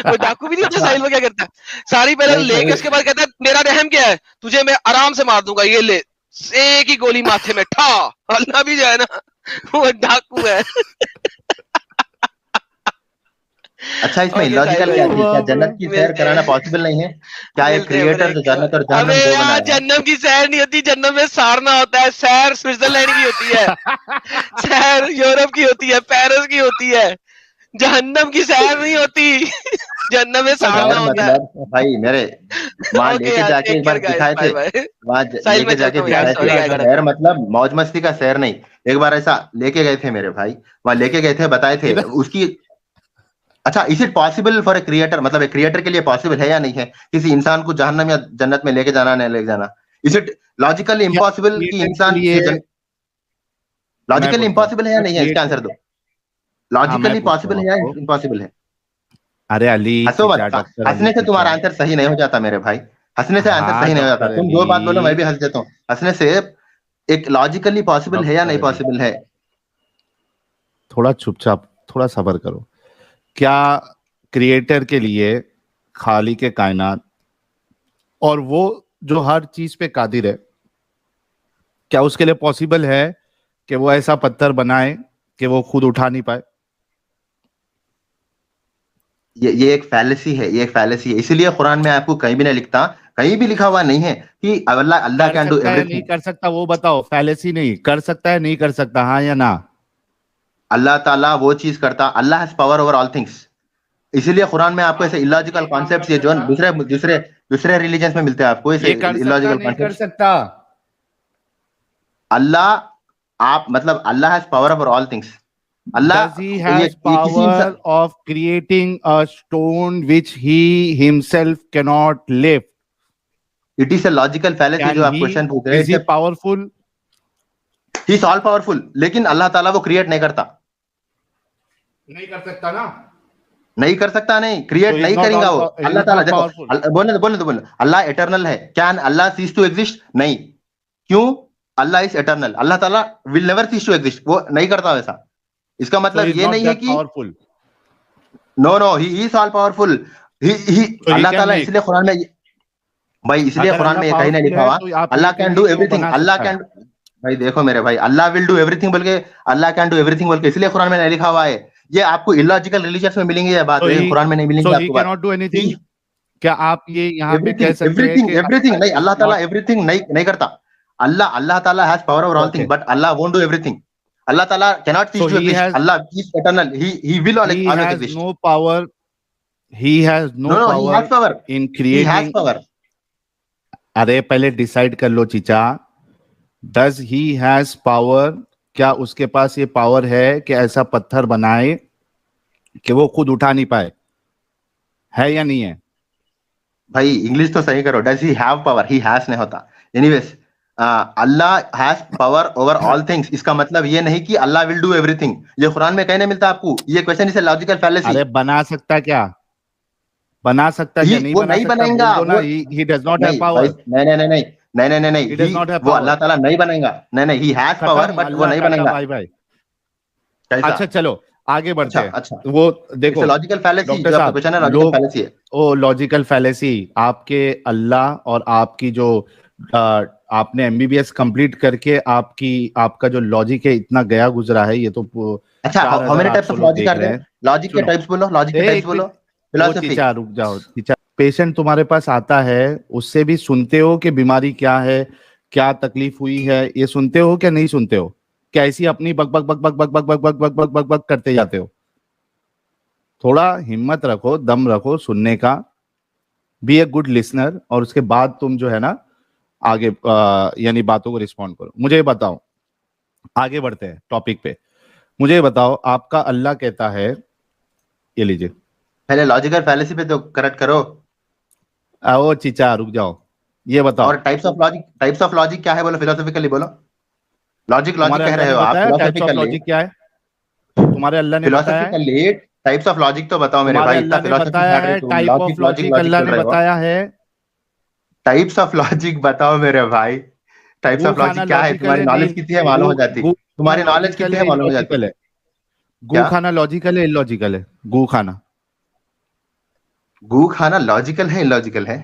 वो डाकू भी नहीं होता साहिल, वो क्या करता है, सारी पहले लेके उसके बाद कहता है मेरा रहम क्या है, तुझे मैं आराम से मार दूंगा, ये ले, एक ही गोली माथे में ठा। अल्लाह भी जो है ना वो डाकू है। अच्छा, इसमें ओके इलॉजिकल साहिल क्या भाई, थी? क्या बाप रे। जन्नत की सैर मिलते कराना हैं, पॉसिबल नहीं है? क्या एक मिलते हैं क्रिएटर जो ब्रेक। जन्नत और अबे जहन्नम दो यार, बनाया है? जन्नत की सैर नहीं होती, जन्नत में सारना होता है, सैर स्विट्जरलैंड की होती है, सैर यूरोप की होती है, पेरिस की होती है, जहन्नम की सैर नहीं होती। जन्नत में सारना सैर होता है। मतलब भाई मेरे, वहां ओके लेके यार, जाके टेक एक केयर बार गाइस, दिखाए थे, बाय बाय। वहां साहिल मैं लेके चलता जाके हूँ यार, दिखाए सॉरी थे। गाइस। सैर मतलब मौज मस्ती का सैर नहीं। एक बार ऐसा लेके गए थे मेरे भाई, वहां लेके गए थे, बताए थे किधर? उसकी। अच्छा, is it possible for a creator, मतलब एक क्रिएटर के लिए पॉसिबल है या नहीं है किसी इंसान को जहन्नम या जन्नत में लेके जाना, नहीं लेके जाना? इज इट लॉजिकली क्या इम्पॉसिबल कि क्रिएटर के इंसान लिए? मैं लॉजिकली बोलता हूँ, इम्पॉसिबल है या क्या नहीं है? इसका क्रिएटर? आंसर दो। हाँ, मैं लॉजिकली पूछता पॉसिबल हूँ है या आपको। इम्पॉसिबल है? अरे अली हंसो चीचा, मत। डॉक्टर अली हंसने से तुम्हारा चीचा। आंसर सही नहीं हो जाता मेरे भाई। हंसने से आंसर हाँ सही नहीं हो जाता। डॉक्टर तुम दो बात बोलो, मैं अली, भी हंस देता हूँ हंसने से। एक लॉजिकली पॉसिबल है या डॉक्टर नहीं अली, पॉसिबल है? थोड़ा चुपचाप, थोड़ा सब्र करो। क्या क्रिएटर के लिए, खाली के कायनात, और वो जो हर चीज पे कादिर है, क्या उसके लिए पॉसिबल है कि वो ऐसा पत्थर बनाए कि वो खुद उठा नहीं पाए? ये एक फैलेसी है, ये एक फैलेसी है। इसीलिए कुरान में आपको कहीं भी नहीं लिखता, कहीं भी लिखा हुआ नहीं है कि अल्लाह अल्लाह कर कैन डू सकता है नहीं एवरीथिंग। कर सकता वो बताओ, फैलेसी नहीं, कर सकता है नहीं कर सकता, हाँ या ना? अल्लाह ताला वो चीज करता, Allah has power over all things. इसीलिए कुरान में आपको ऐसे इलॉजिकल ये काम कर कॉन्सेप्ट्स, ये जो सकता, दूसरे दूसरे दूसरे रिलीजन में मिलते हैं आपको ऐसे ये कर सकता इलॉजिकल नहीं कर कॉन्सेप्ट्स। सकता? अल्लाह, आप मतलब Allah has power over all things. Does he Allah has ये किसी power इंसान, of creating a stone which he himself cannot lift? It is a logical fallacy Can जो आप he? क्वेश्चन पूछ रहे Is he हैं। powerful? He is all powerful, लेकिन अल्लाह ताला वो क्रिएट नहीं करता। नहीं कर सकता ना? नहीं कर सकता, नहीं So क्रिएट he's नहीं not करेगा all. वो। अल्लाह He's ताला not देखो, powerful. बोलने दो, अल्लाह एटर्नल है। Can Allah cease to exist? नहीं। क्यों? Allah is eternal, Allah Ta'ala will never cease to exist, वो नहीं करता वैसा। इसका So मतलब he's ये not नहीं है that कि powerful. No no, he is all powerful. He So he Allah can Ta'ala, make. इसलिए कुरान में, भाई इसलिए अगर कुरान अल्लाह में ये कहीं नहीं पावरफुल लिखा है हुआ तो आप ये अल्लाह कैन कहिए डू कि वो एवरीथिंग, बना अल्लाह सकता है। कैन। भाई देखो मेरे भाई, अल्लाह विल डू एवरीथिंग बोल के, अल्लाह कैन डू एवरीथिंग बोल के, इसलिए कुरान में नहीं लिखा हुआ है। ये आपको इलॉजिकल रिलीजियस में मिलेंगे ये बात, So लेकिन he, कुरान में नहीं मिलेंगे so he आपको बात। cannot do anything. क्या आप ये यहाँ पे कह एवरीथिंग सकते हैं एवरीथिंग कि एवरीथिंग नहीं, अल्लाह is अल्लाह ताला not? एवरीथिंग नहीं नहीं करता। अल्लाह अल्लाह ताला has power over all thing, Okay. But Allah won't do everything. Allah ताला cannot So cease to exist, Allah is eternal, he will he always has exist. no power. He has no no no, he power has power, in he has creating. Power. अरे पहले decide कर लो चीचा। Does he has power? क्या उसके पास ये power है कि ऐसा पत्थर बनाए कि वो खुद उठा नहीं पाए? है या नहीं है? भाई इंग्लिश तो सही करो, does he have power? He has नहीं होता। Anyways, Allah has power over all things, इसका मतलब ये नहीं कि अल्लाह विल डू एवरीथिंग। ये कुरान में कहीं नहीं मिलता आपको। ये question is a logical fallacy. अरे बना सकता क्या? बना सकता क्या? नहीं वो बना नहीं सकता बनाएगा बोल दो ना। वो। ही डज नॉट हैव नहीं भाई, पावर। नहीं नहीं नहीं नहीं नहीं नहीं नहीं नहीं, ही डज नॉट हैव वो अल्लाह पावर। ताला नहीं बनेगा। नहीं नहीं, ही हैज पावर खत्म, बट वो अल्लाह नहीं टाटा बनेगा। Bye bye. कैसा? अच्छा चलो आगे बढ़ते अच्छा हैं। अच्छा, वो इट्स देखो लॉजिकल फैलेसी, डॉक्टर जो आपका साहब, क्वेश्चन है लॉजिकल लोग फैलेसी है। ओ लॉजिकल फैलेसी, आपके अल्लाह और आपकी जो आपने एमबीबीएस कंप्लीट करके आपका जो लॉजिक है इतना गया गुजरा है, ये तो अच्छा, हाउ 4,000 मेनी टाइप्स 800 ऑफ लोग लॉजिक देख आर रहे देयर? हैं। लॉजिक के सुनो, टाइप्स बोलो, लॉजिक के टाइप्स एक बोलो। मिनट। वो फिलोसफी। चीचा रुक जाओ चीचा। पेशेंट तुम्हारे पास आता है, उससे भी सुनते हो कि बीमारी क्या है, क्या तकलीफ हुई है, ये सुनते हो क्या नहीं सुनते हो? क्या ऐसी अपनी बक बक बक बक बक बक बक बक बक बक बक बक करते जाते हो? थोड़ा हिम्मत रखो, दम रखो सुनने का। बी ए गुड लिसनर, और उसके बाद तुम जो है ना आगे यानी बातों को रिस्पॉन्ड करो। मुझे ये बताओ, आगे बढ़ते हैं टॉपिक पे। मुझे ये बताओ, आपका अल्लाह कहता है, ये लीजिए। पहले लॉजिकल फैलेसी पे तो करेक्ट करो। आओ चीचा रुक जाओ, ये बताओ। और टाइप्स ऑफ लॉजिक क्या है बोलो, फिलोसॉफिकली बोलो। लॉजिक लॉजिक तुम्हारे कह अल्लाह रहे ने हो आप, बताया टाइप्स ऑफ फिलोसॉफिकली। लॉजिक क्या है? तुम्हारे अल्लाह ने बताया है? फिलोसॉफिकली टाइप्स ऑफ लॉजिक तो बताओ मेरे तुम्हारे भाई, इतना अल्लाह ने फिलोसफी बताया झाड़ रहे है? हो तुम, type of logic logic logic logic Allah चल ने रहे हो। बताया है? टाइप्स ऑफ लॉजिक बताओ मेरे भाई। टाइप्स गू ऑफ खाना लॉजिक क्या है? लॉजिकल तुम्हारी है नॉलेज नहीं? कितनी है मालूम गू हो जाती। गू खाना तुम्हारी नॉलेज लॉजिकल कितनी है है मालूम हो जाती। इलॉजिकल है? गू क्या? खाना लॉजिकल है इलॉजिकल है? गू खाना। गू खाना लॉजिकल है इलॉजिकल है?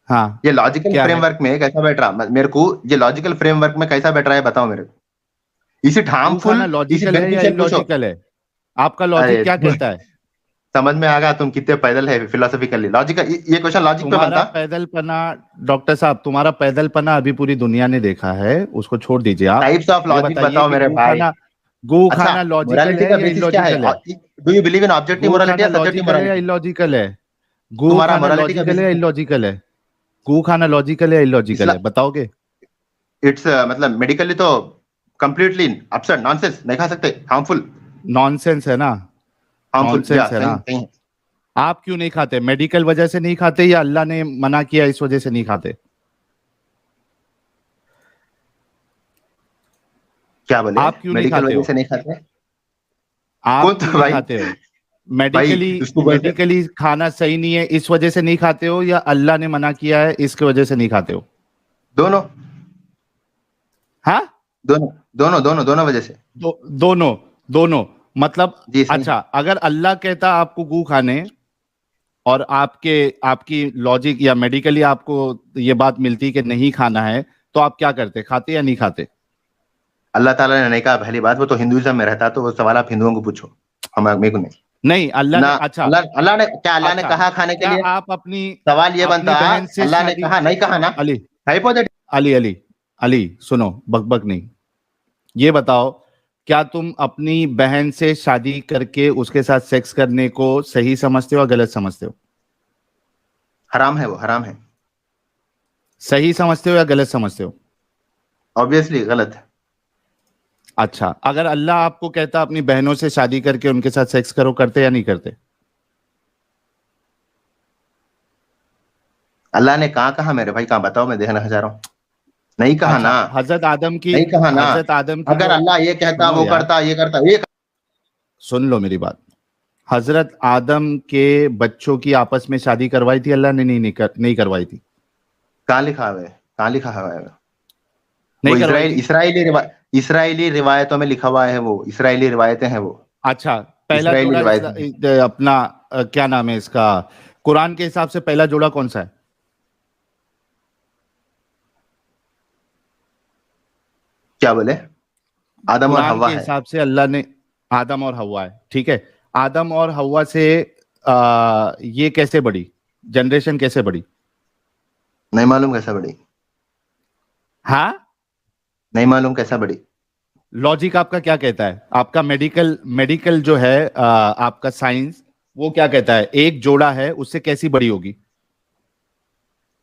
हाँ, ये लॉजिकल क्या है? फ्रेमवर्क में कैसा बैठ रहा मेरे को, ये लॉजिकल फ्रेमवर्क में कैसा बैठ रहा है बताओ मेरे को। इज इट गू खाना हार्मफुल, इज इट लॉजिकल है या बेनिफिशियल, पूछो। इलॉजिकल है? आपका अरे लॉजिक क्या कहता है? समझ में आ गया तुम कितने पैदल है फिलोसफिकली लॉजिकल। ये क्वेश्चन लॉजिक पे तुम्हारा बनता। पैदलपना, डॉक्टर साहब तुम्हारा पैदलपना अभी पूरी दुनिया ने देखा है, उसको छोड़ दीजिए आप। टाइप्स ऑफ ये लॉजिक बताइए बताओ कि मेरे गू भाई। खाना, गू अच्छा, खाना लॉजिकल मोरालिटी है का या बेसिस क्या है? इलॉजिकल है? Do you believe in objective गू मोरालिटी खाना या सब्जेक्टिव लॉजिकल है या मोरालिटी? इलॉजिकल है? गू तुम्हारा खाना मोरालिटी का लॉजिकल है या बेसिस इलॉजिकल है? गू खाना लॉजिकल है या इलॉजिकल है, बताओगे? इट्स मतलब मेडिकली तो कंप्लीटली अपसेट नॉनसेंस, नहीं खा सकते, हार्मफुल। नॉनसेंस है ना, हार्मफुल या नॉनसेंस है ना। सही। आप क्यों नहीं खाते? मेडिकल वजह से नहीं खाते या अल्लाह ने मना किया इस वजह से नहीं खाते? क्या बोले? आप क्यों नहीं मेडिकल खाते वजह हो? से नहीं खाते? आप कौन क्यों तो नहीं भाई? खाते हो? भाई मेडिकली, उसको बोलते मेडिकली खाना सही नहीं है इस वजह से नहीं खाते हो, या अल्लाह ने मना किया है इसके वजह से नहीं खाते हो? दोनों हाँ, दोनों दोनों दोनों दोनों वजह से। दोनों दोनों मतलब जी सही। अच्छा, अगर अल्लाह कहता आपको गू खाने और आपकी लॉजिक या मेडिकली आपको ये बात मिलती कि नहीं खाना है, तो आप क्या करते? खाते या नहीं खाते? अल्लाह ताला ने नहीं कहा, पहली बात। वो तो हिंदुइज्म में रहता, तो वो सवाल आप हिंदुओं को पूछो, हम मेरे को नहीं। नहीं, अल्लाह ना ने, अच्छा अल्लाह ने क्या, अल्लाह ने अच्छा, कहा खाने के क्या लिए? आप अपनी सवाल ये अपनी बनता, बहन से अल्लाह ने शादी, कहा नहीं कहा ना? अली हाइपोथेटिकल। अली अली अली सुनो, बकबक नहीं। ये बताओ, क्या तुम अपनी बहन से शादी करके उसके साथ सेक्स करने को सही समझते हो या गलत समझते हो? हराम है, वो हराम है। सही समझते हो या गलत समझते हो? ऑब्वियसली गलत है। अच्छा, अगर अल्लाह आपको कहता अपनी बहनों से शादी करके उनके साथ सेक्स करो, करते या नहीं करते? अल्लाह ने कहा मेरे भाई, कहाँ बताओ, मैं देखना चाह रहा हूँ। नहीं कहा अच्छा, ना, हजरत आदम की, नहीं कहा ना। हजरत आदम की अगर जो, अल्लाह ये कहता, सुनो वो यार, करता, ये करता, ये सुन लो मेरी बात। हजरत आदम के बच्चों की आपस में शादी करवाई थी अल्लाह ने? नहीं करवाई थी। कहाँ लिखा हुआ है? कहाँ लिखा हुआ है? वो नहीं करवाई थी। इस्राएली रिवायतों में लिखा हुआ है, वो इस्राएली रिवायतें हैं वो। अच्छा, पहला इस्राएली जोड़ा रिवायतें। अपना क्या नाम है इसका, कुरान के हिसाब से पहला जोड़ा कौन सा है? क्या बोले? आदम और कुरान हव्वा के है। हिसाब से अल्लाह ने, आदम और हव्वा है, ठीक है। आदम और हव्वा से ये कैसे बढ़ी, जनरेशन कैसे बढ़ी? नहीं मालूम कैसा बड़ी, हाँ, नहीं मालूम कैसा बड़ी। लॉजिक आपका क्या कहता है? आपका मेडिकल जो है आपका साइंस, वो क्या कहता है? एक जोड़ा है, उससे कैसी बड़ी होगी?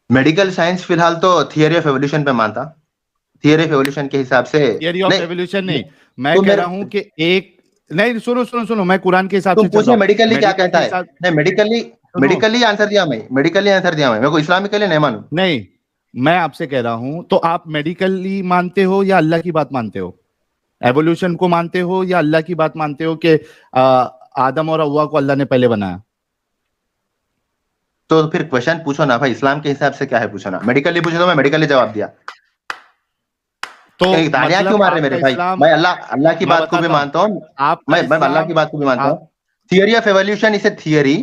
मेडिकल साइंस फिलहाल तो थियरी ऑफ एवोल्यूशन पे मानता। थियरी ऑफ एवोल्यूशन के हिसाब से थियरी ऑफ नहीं। एवोल्यूशन नहीं, मैं तुम कह मेरे रहा हूं कि एक, नहीं सुनो सुनो सुनो, मैं कुरान के हिसाब तुम से चल पूछो रहा हूं। मेडिकली क्या मेडिकल कहता के है? हिसाब, नहीं, मेडिकली सुनो, मेडिकली आंसर दिया मैं, मेडिकली आंसर दिया मैं, मेरे को इस्लामिकली नहीं मालूम। नहीं, मैं आपसे कह रहा हूं, तो आप मेडिकली मानते हो या अल्लाह की बात मानते हो? एवोल्यूशन को मानते हो या अल्लाह की बात मानते हो कि आदम और हव्वा को अल्लाह ने पहले बनाया? तो फिर क्वेश्चन पूछो ना भाई, इस्लाम के हिसाब से क्या है पूछो ना। मेडिकली पूछो तो मैं मेडिकली जवाब दिया। तो तालियां क्यों मतलब मार रहे मेरे आपका भाई? इस्लाम, मैं अल्लाह की मैं बात को भी बताता हूं, मानता हूँ। आपका मैं अल्लाह की इस्लाम, बात को भी मानता आप, हूँ। Theory of evolution is a theory,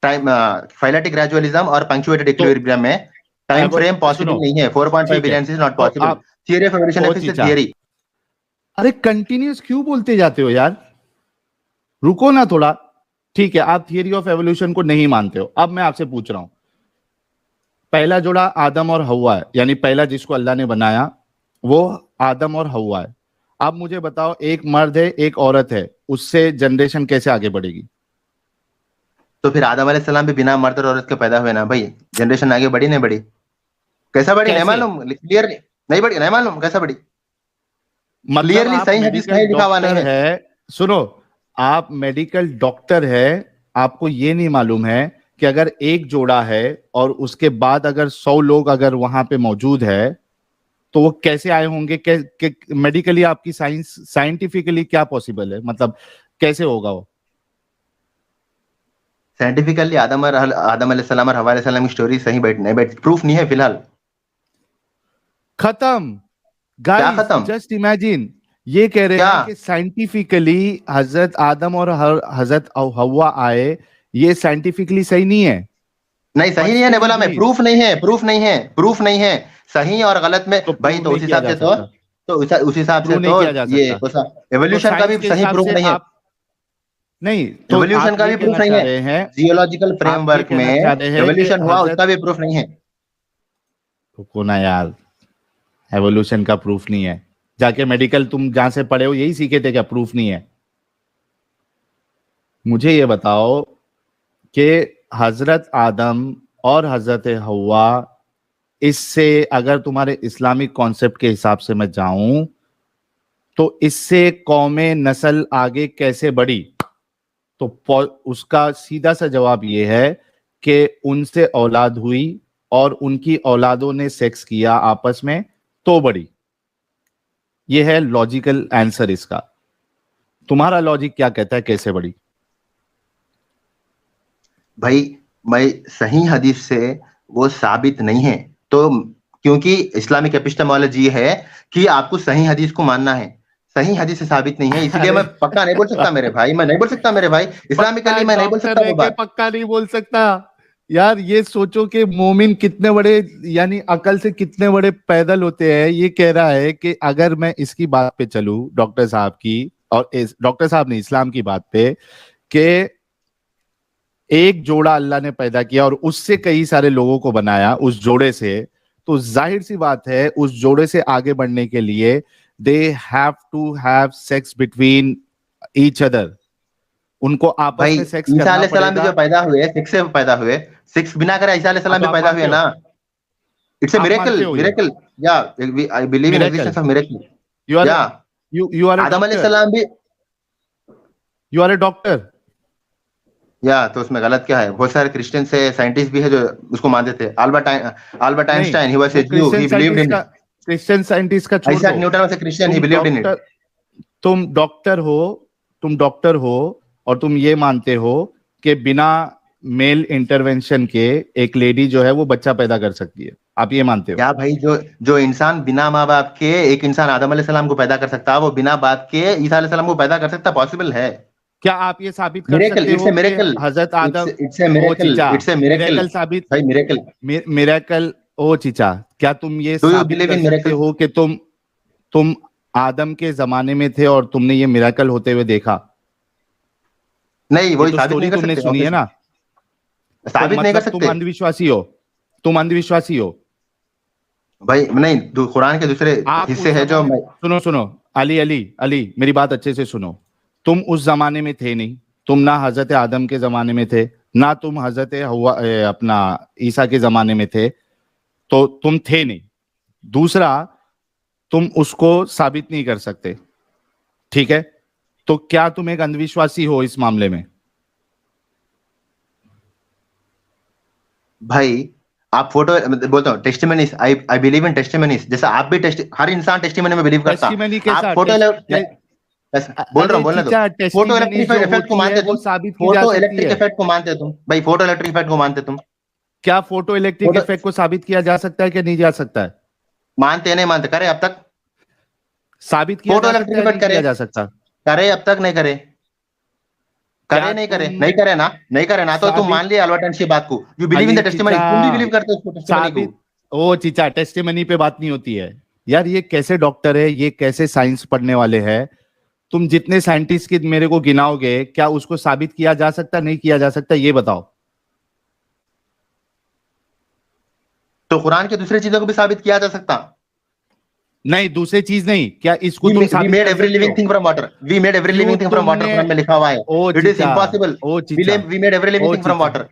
time phyletic gradualism और पंक्चुएटेड तो इक्विलिब्रियम में टाइम फ्रेम पॉसिबल सुनो, नहीं है। 4.5 ठीक है, बिलियन इज नॉट तो पॉसिबल। आप, थियरी ऑफ एवोल्यूशन ओ इज ए चीचा, थियरी। अरे कंटिन्यूस क्यों बोलते जाते हो यार, रुको ना थोड़ा। ठीक है, आप थियरी ऑफ एवोल्यूशन को नहीं मानते हो। अब मैं आपसे पूछ रहा हूं, पहला जोड़ा आदम और हव्वा है, यानी पहला जिसको अल्लाह ने बनाया वो आदम और हव्वा है। अब मुझे बताओ, एक मर्द है एक औरत है, उससे जनरेशन कैसे आगे बढ़ेगी? तो फिर आदम अलैहिस्सलाम भी बिना मर्द और औरत के पैदा हुए ना भाई, जनरेशन आगे बढ़ी नहीं बढ़ी? कैसा बढ़ी नहीं कैसे? मालूम, क्लियरली नहीं बढ़ी, नहीं मालूम कैसा बढ़ी। मतलब क्लियरली आप सही हदीस मेडिकल कहीं लिखा हुआ नहीं डॉक्टर है। है, सुनो, आप मेडिकल डॉक्टर है, आपको ये नहीं मालूम है कि अगर एक जोड़ा है और उसके बाद अगर 100 लोग अगर वहां पे मौजूद है तो वो कैसे आए होंगे? मेडिकली आपकी साइंटिफिकली क्या पॉसिबल है, मतलब कैसे होगा वो? साइंटिफिकली आदम अलैहिस्सलाम और हव्वा अलैहिस्सलाम की स्टोरी सही नहीं बैठ, प्रूफ नहीं है फिलहाल। खत्म क्या गाइस, खत्म? जस्ट इमेजिन, ये कह रहे क्या? हैं कि साइंटिफिकली हजरत आदम और हजरत हव्वा आए, ये साइंटिफिकली सही नहीं है। नहीं सही But नहीं है, नहीं still बोला मैं, believe, प्रूफ नहीं है, प्रूफ नहीं है, प्रूफ नहीं है। सही और गलत में तो भाई, प्रूव तो नहीं उस किया हिसाब जा से सकता, उस हिसाब से प्रूव नहीं तो किया जा ये सकता। तो एवोल्यूशन का भी साइंस के सही हिसाब प्रूफ से नहीं है। आप, नहीं, तो एवोल्यूशन आप का ये भी प्रूफ कहना नहीं चाह है, रहे हैं, जियोलॉजिकल आप ये फ्रेमवर्क कहना में चाह रहे हैं कि एवोल्यूशन हुआ हजरत, उसका भी प्रूफ नहीं है। रुको ना यार, एवोल्यूशन का प्रूफ नहीं है, जाके मेडिकल तुम जहां से पढ़े हो यही सीखे थे क्या? प्रूफ नहीं है? मुझे ये बताओ कि हजरत आदम और हजरत हवा, इससे अगर तुम्हारे इस्लामिक कॉन्सेप्ट के हिसाब से मैं जाऊं तो इससे कौमें नस्ल आगे कैसे बढ़ी? तो उसका सीधा सा जवाब ये है कि उनसे औलाद हुई और उनकी औलादों ने सेक्स किया आपस में तो बढ़ी। ये है लॉजिकल आंसर इसका। तुम्हारा लॉजिक क्या कहता है कैसे बढ़ी? भाई मैं सही हदीस से वो साबित नहीं है, तो क्योंकि इस्लामिक एपिस्टेमोलॉजी है कि आपको सही हदीस को मानना है, सही हदीस से साबित नहीं है, इसलिए अरे मैं पक्का नहीं बोल सकता मेरे भाई, मैं नहीं बोल सकता मेरे भाई, पक्का इस्लामिकली मैं नहीं बोल डॉक्टर सकता रह वो के बात। पक्का नहीं बोल सकता यार। ये सोचो कि मोमिन कितने बड़े, यानी अकल से कितने बड़े पैदल होते हैं। ये कह रहा है कि अगर मैं इसकी बात पे चलूं, डॉक्टर साहब की, और डॉक्टर साहब ने इस्लाम की बात पे, कि एक जोड़ा अल्लाह ने पैदा किया और उससे कई सारे लोगों को बनाया उस जोड़े से, तो जाहिर सी बात है उस जोड़े से आगे बढ़ने के लिए they have to have sex between each other. उनको आपस भाई में सेक्स ईसा करना अलैहिस्सलाम भी पड़ेगा। जो पैदा हुए सिक्स से पैदा हुए, सिक्स बिना करे ईसा अलैहिस्सलाम अब भी आप पैदा हुए मानते हो? ना। इट्स ए आप मानते मिरेकल, हो ये मिरेकल, या I believe in miracle? Existence of miracle. You are या you are a Adam doctor? अलैहिस्सलाम भी, यू आर ए डॉक्टर? या तो उसमें गलत क्या है? बहुत सारे क्रिश्चियन से साइंटिस्ट भी है जो उसको मानते थे। अल्बर्ट नहीं, आइंस्टाइन, ही वाज वो ए ज्यू, ही believed in it. Christian scientist का छोड़ आइजैक दो। न्यूटन वाज ए क्रिश्चियन, ही तुम बिलीव्ड इन इट। डॉक्टर तुम डॉक्टर हो, तुम डॉक्टर हो और तुम ये मानते हो कि बिना मेल इंटरवेंशन के एक लेडी जो है वो बच्चा पैदा कर सकती है, आप ये मानते हो? या भाई जो जो इंसान बिना माँ बाप के, एक इंसान आदम अलैहिस्सलाम को पैदा कर सकता है, वो बिना बाप के ईसा अलैहिस्सलाम को पैदा कर सकता, पॉसिबल है। क्या आप ये साबित कर मिरेकल, सकते इट्स हो ए कि मिरेकल, हजरत आदम, इट्स ए ओ मिरेकल, चीचा, इट्स ए मिरेकल मिरेकल साबित, भाई, मिरेकल। मिरेकल, ओ चीचा, क्या तुम ये डू यू साबित बिलीव कर इन सकते मिरेकल? हो कि तुम आदम के जमाने में थे और तुमने ये मिरेकल होते हुए देखा? नहीं, ये वही तो साबित स्टोरी नहीं कर तुमने सकते, सुनी है ना? तो साबित नहीं कर मतलब तुम सकते अंधविश्वासी हो, तुम अंधविश्वासी हो। भाई। नहीं, कुरान के दूसरे आप हिस्से उस है जो जमाने, सुनो सुनो, अली अली अली मेरी बात अच्छे से सुनो। तुम उस जमाने में थे नहीं, तुम ना हजरत आदम के जमाने में थे, ना तुम हजरत हवा अपना ईसा के जमाने में थे, तो तुम थे नहीं। दूसरा, तुम उसको साबित नहीं कर सकते, ठीक है? तो क्या तुम एक अंधविश्वासी हो इस मामले में? भाई आप फोटो बोलता हूँ testimonies, I believe in testimonies, जैसा आप भी हर इंसान टेस्टिमनी में बिलीव करता। टेस्टिमनी के आप साथ फोटो बोल रहा अरे हूँ, बोलने दो। चीचा, फोटो टेस्टिमनी इलेक्ट्रिक जो इफेक्ट को होती है मानते वो तुम, साबित की जा फोटो सकती इलेक्ट्रिक है। इफेक्ट को मानते तुम भाई, फोटो इलेक्ट्रिक इफेक्ट को मानते तुम? क्या फोटो इलेक्ट्रिक फोटो इफेक्ट को साबित किया जा सकता है कि नहीं जा सकता है? मानते नहीं मानते? करे अब तक? साबित किया फोटो जा इलेक्ट्रिक सकता है, नहीं इफेक्ट करे, किया जा सकता? करे अब तक नहीं करे? करे क्या नहीं करे, तुम नहीं करे ना, नहीं करे ना, तो तुम मान साबित, लिया अल्बर्ट आइंस्टाइन की बात को। You believe in Ali the testimony, चीचा, तुम भी बिलीव करते हो उसको, टेस्टिमनी को। साबित, ओ चीचा, टेस्टिमनी पे बात नहीं होती है यार। ये कैसे डॉक्टर है, ये कैसे साइंस पढ़ने वाले हैं? तुम जितने साइंटिस्ट की मेरे को गिनाओगे, क्या उसको साबित किया जा सकता, नहीं किया जा सकता, ये बताओ। तो कुरान की दूसरी चीजों को भी साबित किया जा सकता। नहीं, दूसरी चीज नहीं, क्या इसको तुम We साबित made कर every सकते living हो? thing from water. We made every क्यों living thing from water, तुमने, कुरान में लिखा हुआ है। ओ It is चीचा, impossible. O चीचा, We made every living O thing from चीचा, water.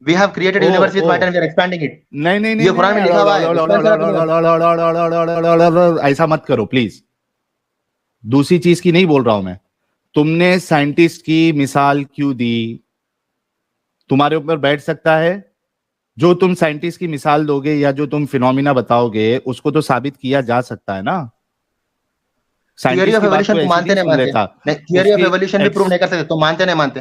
We have created O universe with O matter and we are expanding it. नहीं नहीं नहीं ये कुरान में लिखा हुआ है, इसमें ऐसा नहीं, ऐसा मत करो प्लीज। दूसरी चीज की नहीं बोल रहा हूं मैं। तुमने साइंटिस्ट की मिसाल क्यों दी? तुम्हारे ऊपर बैठ सकता है? जो तुम साइंटिस्ट की मिसाल दोगे या जो तुम फिनोमिना बताओगे उसको तो साबित किया जा सकता है ना। थियरी साइंटिस्ट ऑफ की बात एवोल्यूशन तो को ऐसी मानते नहीं नहीं सुन मानते? लेता नहीं, थियरी ऑफ उसकी एवोल्यूशन भी प्रूव नहीं कर सकते, तो मानते नहीं मानते?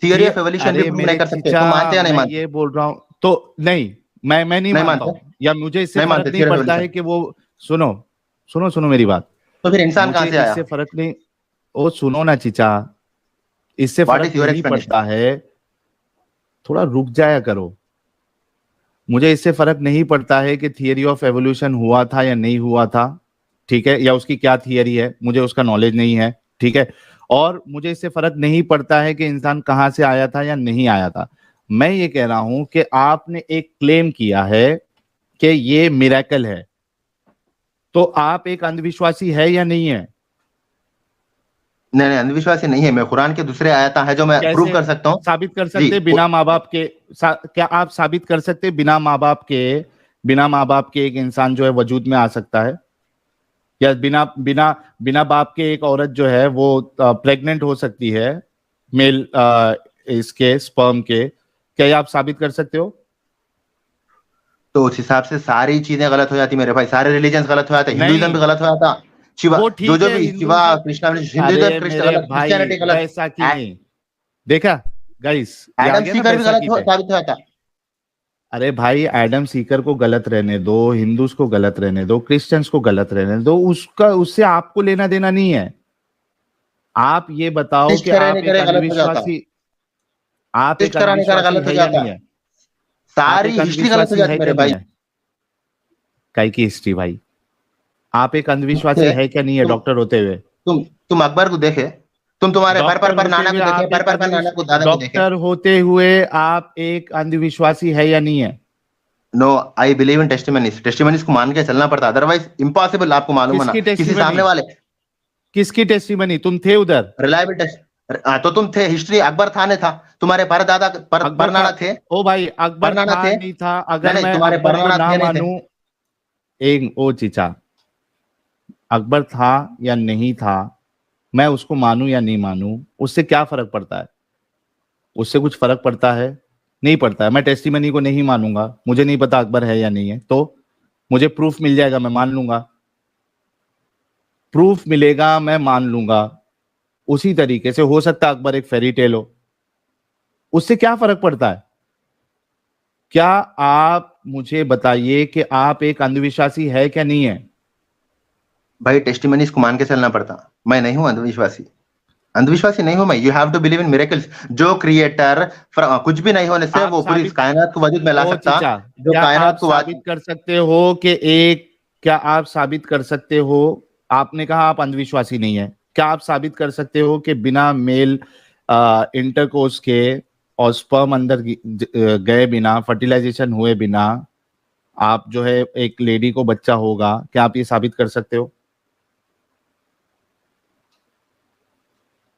थियरी ऑफ एवोल्यूशन भी अरे प्रूव मेरे नहीं कर सकते, चीचा, तो मानते या नहीं मैं मानते? ये बोल रहा हूं तो नहीं, मैं नहीं नहीं मानता मानते, हूं, या मुझे इससे नहीं फर्क मानते नहीं थियरी ऑफ पड़ता है एवोल्यूशन। कि वो, सुनो सुनो सुनो मेरी बात, तो फिर इंसान मुझे कहां से आया? इससे फर्क नहीं, ओ सुनो ना चीचा, इससे व्हाट फर्क इज योर नहीं एक्सप्लेनेशन? पड़ता है, थोड़ा रुक जाया करो। मुझे इससे फर्क नहीं पड़ता है कि थियरी ऑफ एवोल्यूशन हुआ था या नहीं हुआ था, ठीक है, या उसकी क्या थियरी है, मुझे उसका नॉलेज नहीं है, ठीक है। और मुझे इससे फर्क नहीं पड़ता है कि इंसान कहां से आया था या नहीं आया था। मैं ये कह रहा हूं कि आपने एक क्लेम किया है कि ये मिरेकल है, तो आप एक अंधविश्वासी है या नहीं है? नहीं नहीं, अंधविश्वासी नहीं है मैं। कुरान के दूसरे आयता है जो मैं प्रूव कर सकता हूँ। साबित कर जी, सकते बिना माँ बाप के? क्या आप साबित कर सकते बिना माँ बाप के एक इंसान जो है वजूद में आ सकता है? या बिना बिना बिना बाप के एक औरत जो है वो प्रेग्नेंट हो सकती है मेल इसके स्पर्म के? क्या ये आप साबित कर सकते हो? तो उस हिसाब से सारी चीजें गलत हो जाती मेरे भाई, सारे रिलीजन गलत हो जाते, नहीं। हिंदुइज्म भी गलत हो जाता, शिवा वो जो ठीक जो है, भी शिवा कृष्णा हिंदुइज्म अरे कृष्ण मेरे गलत, भाई क्रिश्चियनिटी गलत, वैसा की नहीं देखा गाइस, ये आ एडम गया ना सीकर भी वैसा गलत की हो पे। साबित हो जाता। अरे भाई एडम सीकर को गलत रहने दो, हिंदूज को गलत रहने दो, क्रिश्चियंस को गलत रहने दो, उससे आपको लेना देना नहीं है। आप ये बताओ टेस्ट कि करे आप नहीं एक करे गलत हो जाता, टेस्ट करा नहीं करा अंधविश्वासी गलत हो है या जाता, नहीं है? आप सारी एक हिस्ट्री गलत हो अंधविश्वासी जाती है मेरे क्या नहीं भाई। है? काय की हिस्ट्री भाई? आप एक अंधविश्वासी है क्या नहीं है तुम डॉक्टर होते हुए? तुम अकबर को देखे, तुम्हारे डॉक्टर पर होते नाना हुए को देखे, आप एक पर नाना को दादा को देखे। डॉक्टर होते हुए आप एक अंधविश्वासी है या नहीं है? No, I believe in testimonies, testimonies को मान के चलना पड़ता, अदरवाइज इम्पॉसिबल। आपको मालूम है ना, किसकी किसी टेस्टिमनी? सामने वाले किसकी टेस्टिमनी? तुम थे उधर? Reliable test. तो तुम थे, हिस्ट्री अकबर था ने था, तुम्हारे परदादा अकबर था? परनाना थे, ओ भाई अकबर परनाना था थे, नहीं था, नहीं अगर नहीं मैं तुम्हारे अकबर को परनाना ना थे नहीं थे। मानूं, एक ओ चीचा, अकबर था या नहीं था, मैं उसको मानूं या नहीं मानूं, उससे क्या फर्क पड़ता है? उससे कुछ फर्क पड़ता है? नहीं पड़ता है। मैं टेस्टिमनी को नहीं मानूंगा, मुझे नहीं पता अकबर है या नहीं है, तो मुझे प्रूफ मिल जाएगा, मैं मान लूंगा। प्रूफ मिलेगा, मैं मान लूंगा। उसी तरीके से हो सकता है अकबर एक फेरी टेल हो, उससे क्या फर्क पड़ता है? क्या आप मुझे बताइए कि आप एक अंधविश्वासी है क्या नहीं है? भाई टेस्टिमनीज को मान के चलना पड़ता, मैं नहीं हूं अंधविश्वासी, अंधविश्वासी नहीं हूं मैं। You have to believe in miracles. जो क्रिएटर कुछ भी नहीं होने से आप वो पूरी साबित कायनात को वजूद में ला ओ सकता, चीचा, जो क्या आप कायनात को साबित कर सकते हो कि क्या आप साबित कर सकते हो? आपने कहा आप अंधविश्वासी नहीं है, क्या आप साबित कर सकते हो कि बिना मेल इंटरकोर्स के और स्पर्म अंदर गए बिना, फर्टिलाइजेशन हुए बिना आप जो है एक लेडी को बच्चा होगा? क्या आप ये साबित कर सकते हो?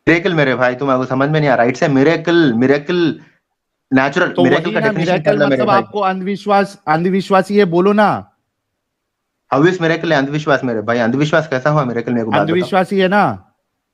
मिरेकल मेरे भाई, तुम्हें समझ में नहीं आ रहा। It's a miracle, miracle natural, तो मिरेकल वही का ना डेफिनेशन मिरेकल, कर लो मेरे मतलब भाई। आपको अंधविश्वासी है बोलो ना। हाउ इज मिरेकल अंधविश्वास मेरे भाई? अंधविश्वास कैसा हुआ मिरेकल, मेरे को बात बताओ। अंधविश्वासी है ना,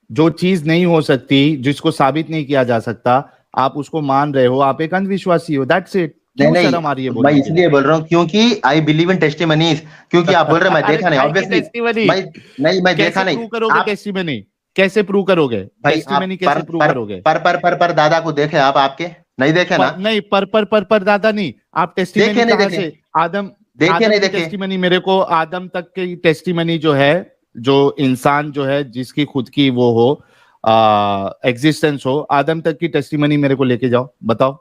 जो चीज नहीं हो सकती, जिसको साबित नहीं किया जा सकता, आप उसको मान रहे हो, आप एक अंधविश्वासी हो, दैट्स इट। नहीं क्यों नहीं, शर्म आ रही है मैं बोलने के लिए? इसलिए बोल रहा हूँ क्योंकि आई बिलीव इन टेस्टिमनीज, क्योंकि आप बोल रहे हैं मैं अरे देखा नहीं, काय की ऑब्वियसली टेस्टिमनी? मैं नहीं, मैं कैसे देखा नहीं। प्रूव करोगे आप टेस्टिमनी? कैसे प्रूव करोगे भाई, आप टेस्टिमनी? कैसे प्रूव करोगे? पर दादा को देखे आप, आपके नहीं देखे ना? नहीं, पर दादा नहीं। आप टेस्टिमनी देखे नहीं कहां देखे, से? आदम देखे आदम नहीं की देखे। टेस्टिमनी मेरे को, आदम तक की टेस्टिमनी जो है, जो इंसान जो है जिसकी खुद की वो हो एग्जिस्टेंस हो, आदम तक की टेस्टिमनी मेरे को लेके जाओ, बताओ।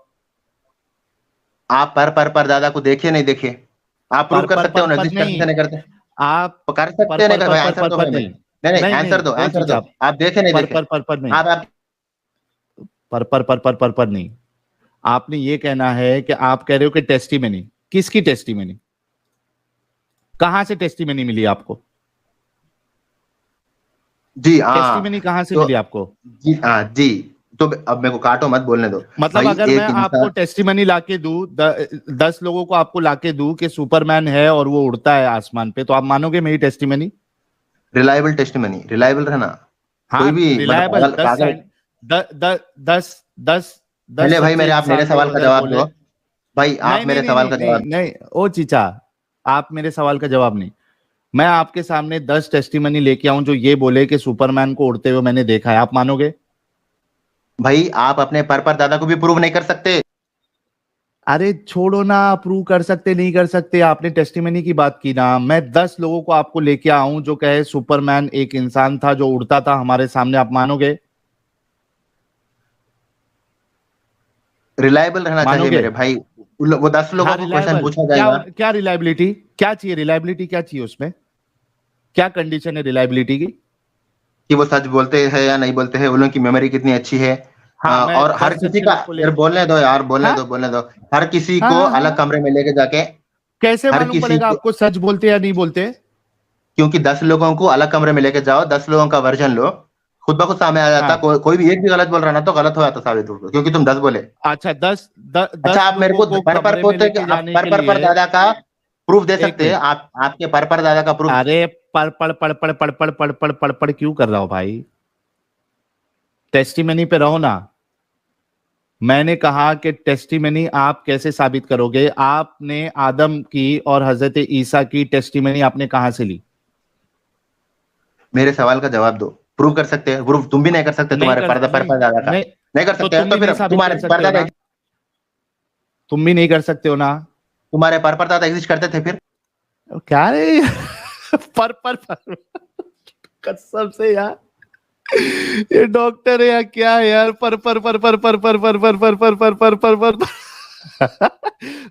आप पर दादा को देखे नहीं देखे? आप प्रूव कर सकते हो ना, जिस नहीं, करते नहीं करते आप कर सकते नहीं भाई? आंसर दो भाई, नहीं, नहीं नहीं, नहीं आंसर नहीं, दो, वो आंसर चीज दो। आप देखे नहीं देखे? नहीं, आप पर नहीं। आपने ये कहना है कि आप कह रहे हो कि टेस्टिमनी, किसकी टेस्टिमनी? कहां से टेस्टिमनी मिली आपको? जी हाँ, टेस्टिमनी कहां से तो मिली आपको? जी हाँ जी, तो अब मेरे को काटो मत, बोलने दो मतलब भाई। अगर एक मैं आपको इंसान, टेस्टिमनी लाके दूं, 10 लोगों को आपको लाके दूं कि सुपरमैन है और वो उड़ता है आसमान पे, तो आप मानोगे मेरी टेस्टिमनी? रिलायबल टेस्टिमनी, रिलायबल रहना। हाँ, कोई भी मतलब रिलायबल। पागल पागल। 10 पहले भाई सच्चे मेरे, आप मेरे इंसान सवाल लोग का अगर जवाब बोले। दो भाई, आप नहीं नहीं मेरे नहीं सवाल नहीं का नहीं जवाब। नहीं, ओ चीचा, आप मेरे सवाल का जवाब नहीं। मैं आपके सामने 10 टेस्टिमनी लेके आऊं जो ये बोले कि सुपरमैन को उड़ते हुए मैंने देखा है, आप मानोगे? भाई आप अपने पर दादा को भी प्रूव नहीं कर सकते। अरे छोड़ो ना, प्रूव कर सकते नहीं कर सकते, आपने टेस्टिमनी की बात की ना। मैं 10 लोगों को आपको लेके आऊं जो कहे सुपरमैन एक इंसान था जो उड़ता था हमारे सामने, आप मानोगे? रिलायबल रहना चाहिए मानोगे? मेरे भाई। वो 10 लोगों हाँ, को क्वेश्चन रिलायबल। पूछा क्या जाएगा। क्या रिलायबिलिटी, क्या चाहिए? रिलायबिलिटी क्या चाहिए उसमें? क्या कंडीशन है रिलायबिलिटी की? कि वो सच बोलते हैं या नहीं बोलते हैं, उन लोगों की मेमोरी कितनी अच्छी है। हाँ, मैं और हर 10 किसी अच्छे का, लोग को ले, यार बोलने दो यार, हाँ बोलने दो, हर किसी हाँ को हाँ हाँ अलग हाँ। कमरे में लेके जाके, कैसे हर मालूम किसी पड़ेगा को, आपको सच बोलते या नहीं बोलते? क्योंकि 10 लोगों को अलग कमरे में लेके जाओ, 10 लोगों का वर्जन लो, खुद ब खुद सामने आ जाता। हाँ, कोई भी एक भी गलत बोल रहा ना तो गलत हो जाता साबित होगा, क्योंकि तुम 10 बोले। अच्छा, 10 अच्छा, आप मेरे लोगों को को कमरे में लेके आप जाने के पर लिए, दादा का प्रूफ दे एक सकते हैं? मिनट, आप आपके पर दादा का प्रूफ? अरे पढ़ क्यों कर रहा हो भाई? टेस्टिमनी पे रहो ना। मैंने कहा कि टेस्टिमनी आप कैसे साबित करोगे? आपने आदम की और हजरत ईसा की टेस्टिमनी आपने कहां से ली? मेरे सवाल का जवाब दो। प्रूव कर सकते हैं? प्रूव तुम भी नहीं कर सकते नहीं तुम्हारे कर, पर नहीं, दादा का? नहीं, नहीं कर तो सकते हैं तुम तो भी फिर नहीं साबित कर तुम्हारे सकते हो परदादा, ना? तुम भी नहीं कर सकते हो ना? तुम्हारे पर दादा एग्जिस्ट करते थे फिर? क्या रे? पर कसम से यार, ये डॉक्टर है या क्या है यार? पर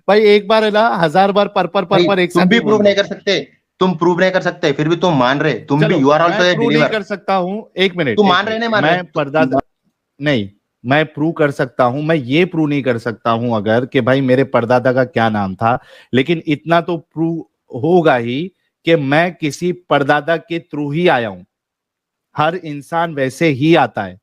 भाई, एक बार है ना, 1000 बार भाई पर एक साथ तुम भी नहीं प्रूव बोल नहीं दो। कर सकते, तुम प्रूव नहीं कर सकते, फिर भी तुम मान रहे, तुम भी चलो, यू आर मैं ऑल्सो ए प्रूव नहीं बिलीवर। कर सकता हूं, एक मिनट, तुम एक मान रहे मिनट, नहीं मान रहे? मैं पर्दा नहीं, मैं प्रूव कर सकता हूं, मैं ये प्रूव नहीं कर सकता हूं अगर कि भाई मेरे परदादा का क्या नाम था, लेकिन इतना तो प्रूव होगा ही कि मैं किसी परदादा के थ्रू ही आया हूं। हर इंसान वैसे ही आता है।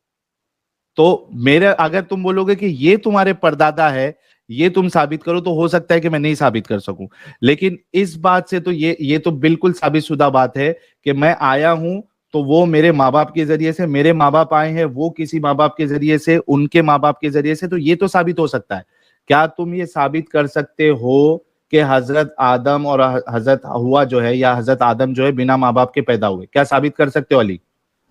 तो मेरे, अगर तुम बोलोगे कि ये तुम्हारे परदादा है, ये तुम साबित करो, तो हो सकता है कि मैं नहीं साबित कर सकूं। लेकिन इस बात से तो ये तो बिल्कुल साबितशुदा बात है कि मैं आया हूं, तो वो मेरे माँ बाप के जरिए से, मेरे माँ बाप आए हैं, वो किसी माँ बाप के जरिए से, उनके माँ बाप के जरिए से, तो ये तो साबित हो सकता है। क्या तुम ये साबित कर सकते हो कि हजरत आदम और हजरत हवा जो है, या हजरत आदम जो है, बिना माँ बाप के पैदा हुए? क्या साबित कर सकते हो अली?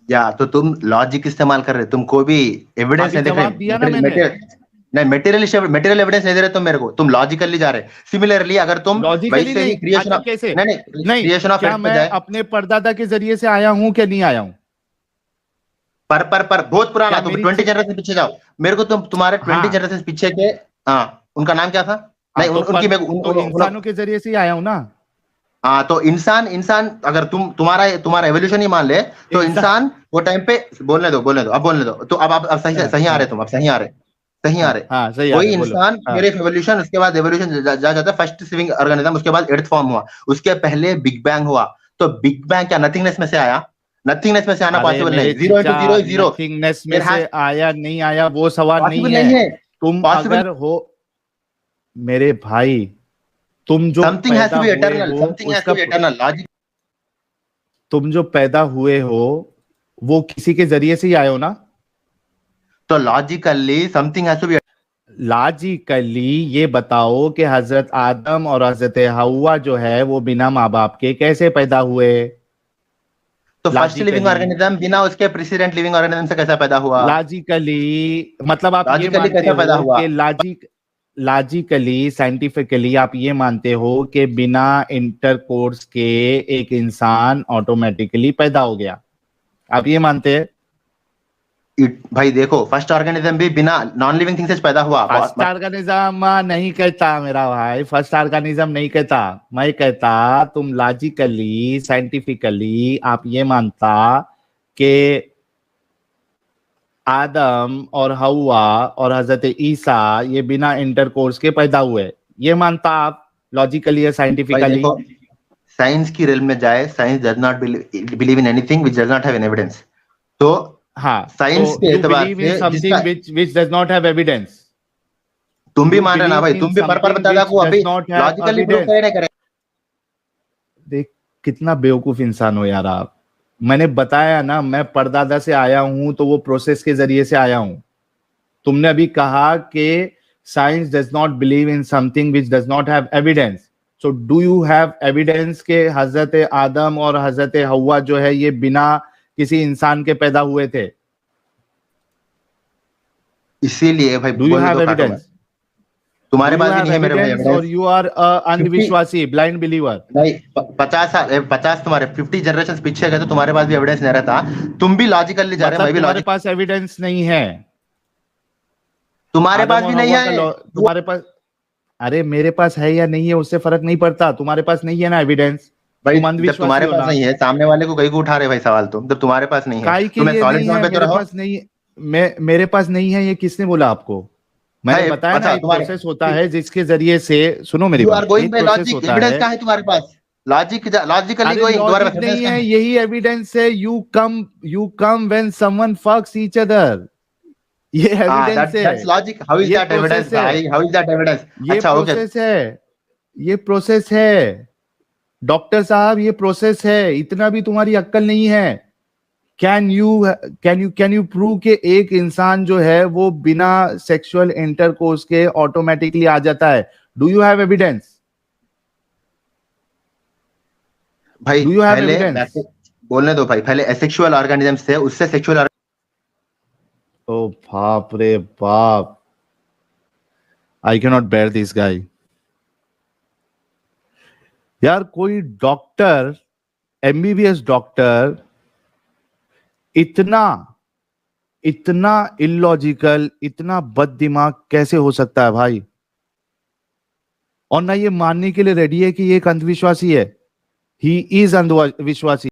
या तो तुम लॉजिक इस्तेमाल कर रहे, तुम कोई भी एविडेंस अभी नहीं देख रहे, जवाब दिया ना मैंने। नहीं मटेरियल एविडेंस नहीं दे रहे तुम मेरे को, तुम लॉजिकली जा रहे। सिमिलरली अगर तुम लॉजिकली वैसे ही नहीं, क्रिएशन अच्छा ऑफ, कैसे? नहीं नहीं, क्रिएशन ऑफ क्या एर्थ पे मैं जाए। अपने परदादा के जरिए से आया हूं क्या नहीं आया हूं? पर बहुत पुराना, क्या तुम मेरी 20 जनरेशन पीछे जाओ। मेरे को तुम्हारे 20 हाँ जनरेशन पीछे के, हाँ उनका नाम क्या था? हाँ, नहीं तो उनकी तो इंसानों के जरिए से ही आया हूं ना? हाँ तो इंसान इंसान अगर तुम्हारा तुम्हारा एवोल्यूशन ही मान ले, तो इंसान, इंसान वो टाइम पे, बोलने दो अब बोलने दो, तो अब सही हाँ सही आ रहे हाँ तुम, अब सही आ हाँ रहे। हाँ, सही आ वही रहे, बोलो। इंसान, हाँ, फिर एक एवोल्यूशन, उसके बाद एवोल्यूशन जा जाता है फर्स्ट लिविंग ऑर्गेनिज्म, उसके बाद अर्थ फॉर्म हुआ, उसके पहले बिग बैंग हुआ। तो बिग बैंग क्या नथिंगनेस में से आया? नथिंगनेस में से आना अरे पॉसिबल मेरे नहीं, जीरो चीचा, into zero is zero. Nothingness में देयर से हैज, आया नहीं आया वो सवाल नहीं पॉसिबल है। नहीं है, तुम पॉसिबल। अगर हो, मेरे भाई, तुम जो समथिंग हैज पैदा टू बी हुए एटर्नल, हो समथिंग हैज उसका, टू बी एटर्नल लॉजिक। तुम जो पैदा हुए हो वो किसी के जरिए से ही आए हो ना? तो logically something has to be. Logically ये बताओ कि हजरत आदम और हजरत हवा जो है वो बिना माँ बाप के कैसे पैदा हुए? तो फर्स्ट लिविंग लॉजिकली, ऑर्गेनिज्म बिना उसके प्रेसिडेंट लिविंग ऑर्गेनिज्म से कैसा पैदा हुआ? लॉजिकली मतलब आप ये लॉजिकली मानते कैसा पैदा हो हुआ? कि लॉजिकली साइंटिफिकली आप ये मानते हो कि बिना इंटरकोर्स के एक इंसान ऑटोमेटिकली पैदा हो गया? आप ये मानते हैं? भाई देखो, फर्स्ट ऑर्गेनिज्म भी बिना नॉन लिविंग थिंग से पैदा हुआ। फर्स्ट ऑर्गेनिज्म नहीं कहता मेरा भाई, फर्स्ट ऑर्गेनिज्म नहीं कहता। मैं कहता, तुम लॉजिकली साइंटिफिकली आप ये मानता कि आदम और हवा और हजरत ईसा ये बिना इंटरकोर्स के पैदा हुए, ये मानता आप लॉजिकली या भाई साइंटिफिकली? देखो, साइंस की रेल में जाए, science does not believe in anything which does not have an evidence. तो हाँ, साइंस तो के यू एतबार बिलीव इन से जिसका something which does not have evidence. तुम भी You मान रहे ना believe भाई, in तुम भी पर something दादा which को does अभी not have logically prove evidence. करे नहीं करे। देख, कितना बेवकूफ इंसान हो यार आप। मैंने बताया ना, मैं परदादा से आया हूं, तो वो प्रोसेस के जरिए से आया हूं। तुमने अभी कहा कि science does not believe in something which does not have evidence. So do you have evidence के हजरत आदम और हजरत हवा जो है ये बिना किसी इंसान के पैदा हुए थे? इसीलिए भाई डू यू बोलने हैव दो, काटो मत। एविडेंस? डू तुम्हारे यू पास भी हैव नहीं है मेरे भाई एविडेंस और एविडेंस। यू आर 50 अनविश्वासी, ब्लाइंड बिलीवर? नहीं 50 साल 50 तुम्हारे 50 जनरेशन पीछे गए तो तुम्हारे पास भी एविडेंस नहीं रहता। तुम भी लॉजिकली जा रहे हो, मतलब मैं भी तुम्हारे लॉजिक। पास एविडेंस नहीं है? तुम्हारे आदम पास और भी नहीं हवा का है। तुम्हारे पास, अरे मेरे पास है या नहीं है उससे फर्क नहीं पड़ता। तुम्हारे पास नहीं है ना एविडेंस? भाई तुम जब अंधविश्वासी तुम्हारे हो पास ना। नहीं है, सामने वाले को कहीं को उठा रहे भाई सवाल, तो जब तुम्हारे पास नहीं है काई के तो मैं लिए सॉलिड नहीं जोन है, पे तो मेरे रहो पास नहीं, मेरे पास नहीं है, ये किसने बोला आपको? मैंने भाई। बताया ना, अच्छा एक तुम्हारे, प्रोसेस होता है जिसके जरिए से, सुनो मेरी यू आर बात, गोइंग एक बाय प्रोसेस लॉजिक, होता एविडेंस है। कहाँ है तुम्हारे पास? लॉजिकली अरे गोइंग, तुम्हारे लॉजिक पास एविडेंस नहीं कहाँ है, है? यही एविडेंस है। यू कम व्हेन समवन फक्स ईच अदर, ये एविडेंस है, दैट्स लॉजिक। हाउ इज ये दैट एविडेंस प्रोसेस है, भाई? How is that evidence? ये अच्छा ओके। प्रोसेस है, ये प्रोसेस है डॉक्टर साहब, ये प्रोसेस है। इतना भी तुम्हारी अक्ल नहीं है। कैन यू प्रूव कि एक इंसान जो है वो बिना सेक्सुअल इंटरकोर्स के ऑटोमेटिकली आ जाता है? Do you have evidence? भाई डू यू हैव पहले एविडेंस? बोलने दो भाई, पहले एसेक्सुअल ऑर्गेनिजम्स थे, उससे सेक्सुअल। ओ बाप रे बाप, I can not bear this guy. यार कोई डॉक्टर, एमबीबीएस डॉक्टर इतना इतना इलॉजिकल, इतना बददिमाग कैसे हो सकता है भाई? और ना ये मानने के लिए रेडी है कि ये एक अंधविश्वासी है। He is अंधविश्वासी।